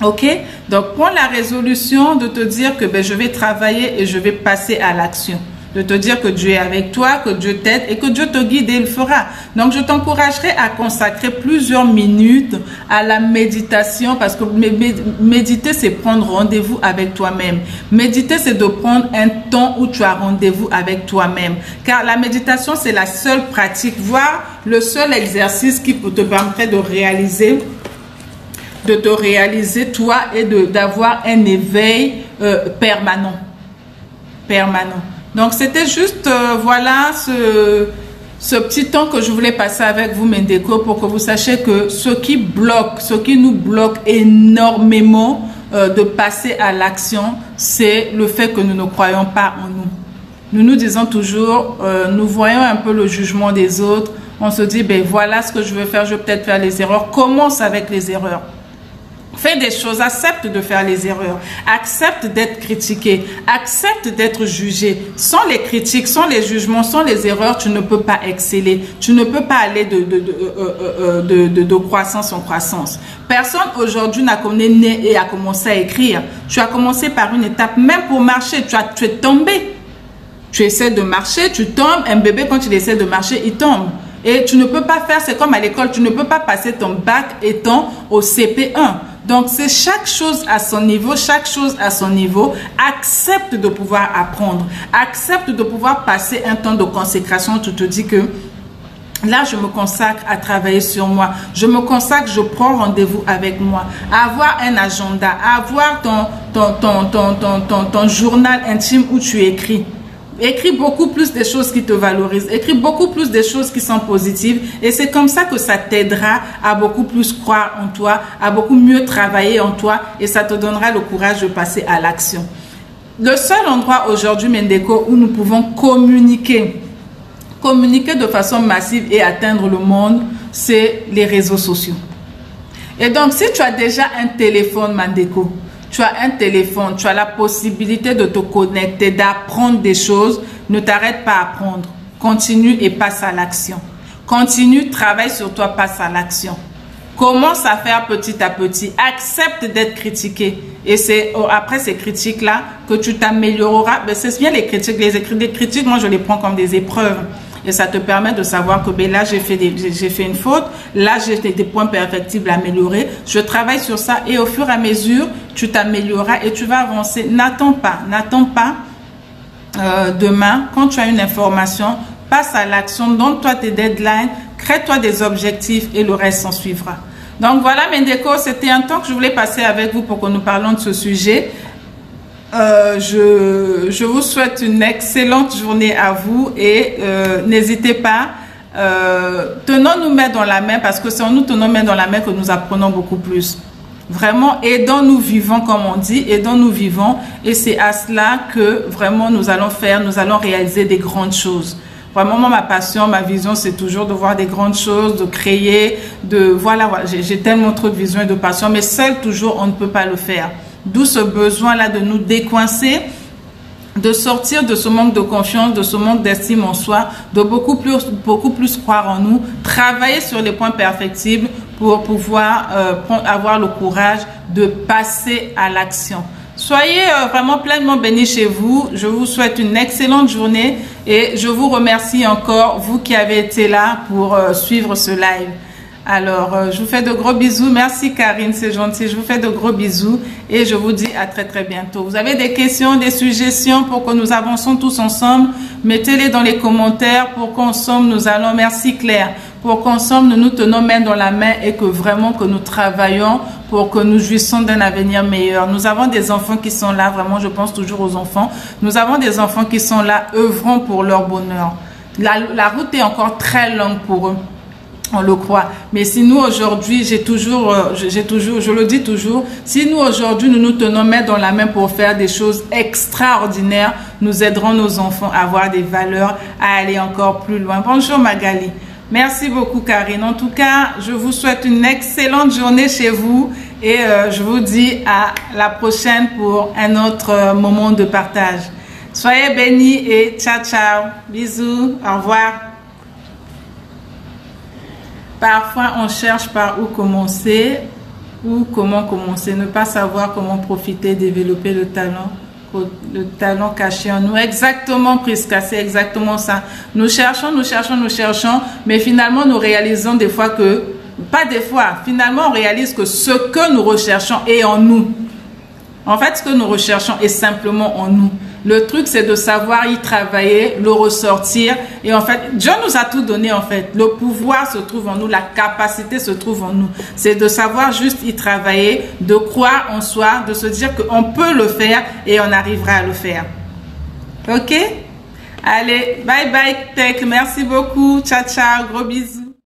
Ok? Donc, prends la résolution de te dire que ben, je vais travailler et je vais passer à l'action. De te dire que Dieu est avec toi, que Dieu t'aide et que Dieu te guide et il le fera. Donc, je t'encouragerai à consacrer plusieurs minutes à la méditation parce que méditer, c'est prendre rendez-vous avec toi-même. Méditer, c'est de prendre un temps où tu as rendez-vous avec toi-même. Car la méditation, c'est la seule pratique, voire le seul exercice qui te permettrait de te réaliser toi et d'avoir un éveil permanent. Donc, c'était juste, voilà, ce petit temps que je voulais passer avec vous, Mandeko, pour que vous sachiez que ce qui nous bloque énormément de passer à l'action, c'est le fait que nous ne croyons pas en nous. Nous nous disons toujours, nous voyons un peu le jugement des autres, on se dit, ben voilà ce que je veux faire, je vais peut-être faire les erreurs. Commence avec les erreurs. Fais des choses, accepte de faire les erreurs, accepte d'être critiqué, accepte d'être jugé. Sans les critiques, sans les jugements, sans les erreurs, tu ne peux pas exceller. Tu ne peux pas aller de croissance en croissance. Personne aujourd'hui n'a comme né et a commencé à écrire. Tu as commencé par une étape, même pour marcher, tu es tombé. Tu essaies de marcher, tu tombes. Un bébé, quand il essaie de marcher, il tombe. Et tu ne peux pas faire, c'est comme à l'école, tu ne peux pas passer ton bac étant au CP1. Donc, c'est chaque chose à son niveau, chaque chose à son niveau. Accepte de pouvoir apprendre. Accepte de pouvoir passer un temps de consécration. Tu te dis que là, je me consacre à travailler sur moi. Je me consacre, je prends rendez-vous avec moi. Avoir un agenda, avoir ton journal intime où tu écris. Écris beaucoup plus des choses qui te valorisent. Écris beaucoup plus des choses qui sont positives. Et c'est comme ça que ça t'aidera à beaucoup plus croire en toi, à beaucoup mieux travailler en toi. Et ça te donnera le courage de passer à l'action. Le seul endroit aujourd'hui, Mendeko, où nous pouvons communiquer de façon massive et atteindre le monde, c'est les réseaux sociaux. Et donc, si tu as déjà un téléphone, Mendeko, tu as un téléphone, tu as la possibilité de te connecter, d'apprendre des choses, ne t'arrête pas à apprendre. Continue et passe à l'action. Continue, travaille sur toi, passe à l'action. Commence à faire petit à petit. Accepte d'être critiqué. Et c'est après ces critiques-là que tu t'amélioreras. C'est bien les critiques. Les critiques, moi, je les prends comme des épreuves. Et ça te permet de savoir que ben là, j'ai fait une faute. Là, j'ai des points perfectibles à améliorer. Je travaille sur ça. Et au fur et à mesure, tu t'amélioreras et tu vas avancer. N'attends pas demain, quand tu as une information, passe à l'action. Donne-toi tes deadlines. Crée-toi des objectifs et le reste s'en suivra. Donc voilà, Mendeko, c'était un temps que je voulais passer avec vous pour que nous parlions de ce sujet. Je vous souhaite une excellente journée à vous et n'hésitez pas, tenons-nous main dans la main parce que c'est en nous tenant main dans la main que nous apprenons beaucoup plus. Vraiment, aidons-nous vivants comme on dit, aidons-nous vivants et c'est à cela que vraiment nous allons réaliser des grandes choses. Vraiment, ma passion, ma vision, c'est toujours de voir des grandes choses, de créer, voilà, j'ai tellement trop de vision et de passion, mais seul toujours, on ne peut pas le faire. D'où ce besoin-là de nous décoincer, de sortir de ce manque de confiance, de ce manque d'estime en soi, de beaucoup plus croire en nous, travailler sur les points perfectibles pour pouvoir avoir le courage de passer à l'action. Soyez vraiment pleinement bénis chez vous. Je vous souhaite une excellente journée et je vous remercie encore, vous qui avez été là pour suivre ce live. Alors, je vous fais de gros bisous. Merci Karine, c'est gentil. Je vous fais de gros bisous et je vous dis à très très bientôt. Vous avez des questions, des suggestions pour que nous avançons tous ensemble? Mettez-les dans les commentaires pour qu'ensemble nous allons. Merci Claire. Pour qu'ensemble nous nous tenons main dans la main et que vraiment que nous travaillons pour que nous jouissons d'un avenir meilleur. Nous avons des enfants qui sont là, vraiment je pense toujours aux enfants. Nous avons des enfants qui sont là, œuvrant pour leur bonheur. La route est encore très longue pour eux. On le croit. Mais si nous aujourd'hui, je le dis toujours, si nous aujourd'hui nous nous tenons main dans la main pour faire des choses extraordinaires, nous aiderons nos enfants à avoir des valeurs, à aller encore plus loin. Bonjour Magali. Merci beaucoup Karine. En tout cas, je vous souhaite une excellente journée chez vous et je vous dis à la prochaine pour un autre moment de partage. Soyez bénis et ciao ciao. Bisous. Au revoir. Parfois, on cherche par où commencer ou comment commencer. Ne pas savoir comment profiter, développer le talent caché en nous. Exactement, Prisca, c'est exactement ça. Nous cherchons, mais finalement, nous réalisons des fois que, pas des fois, finalement, on réalise que ce que nous recherchons est en nous. En fait, ce que nous recherchons est simplement en nous. Le truc, c'est de savoir y travailler, le ressortir. Et en fait, Dieu nous a tout donné, en fait. Le pouvoir se trouve en nous, la capacité se trouve en nous. C'est de savoir juste y travailler, de croire en soi, de se dire qu'on peut le faire et on arrivera à le faire. Ok? Allez, bye bye, Tech. Merci beaucoup. Ciao, ciao. Gros bisous.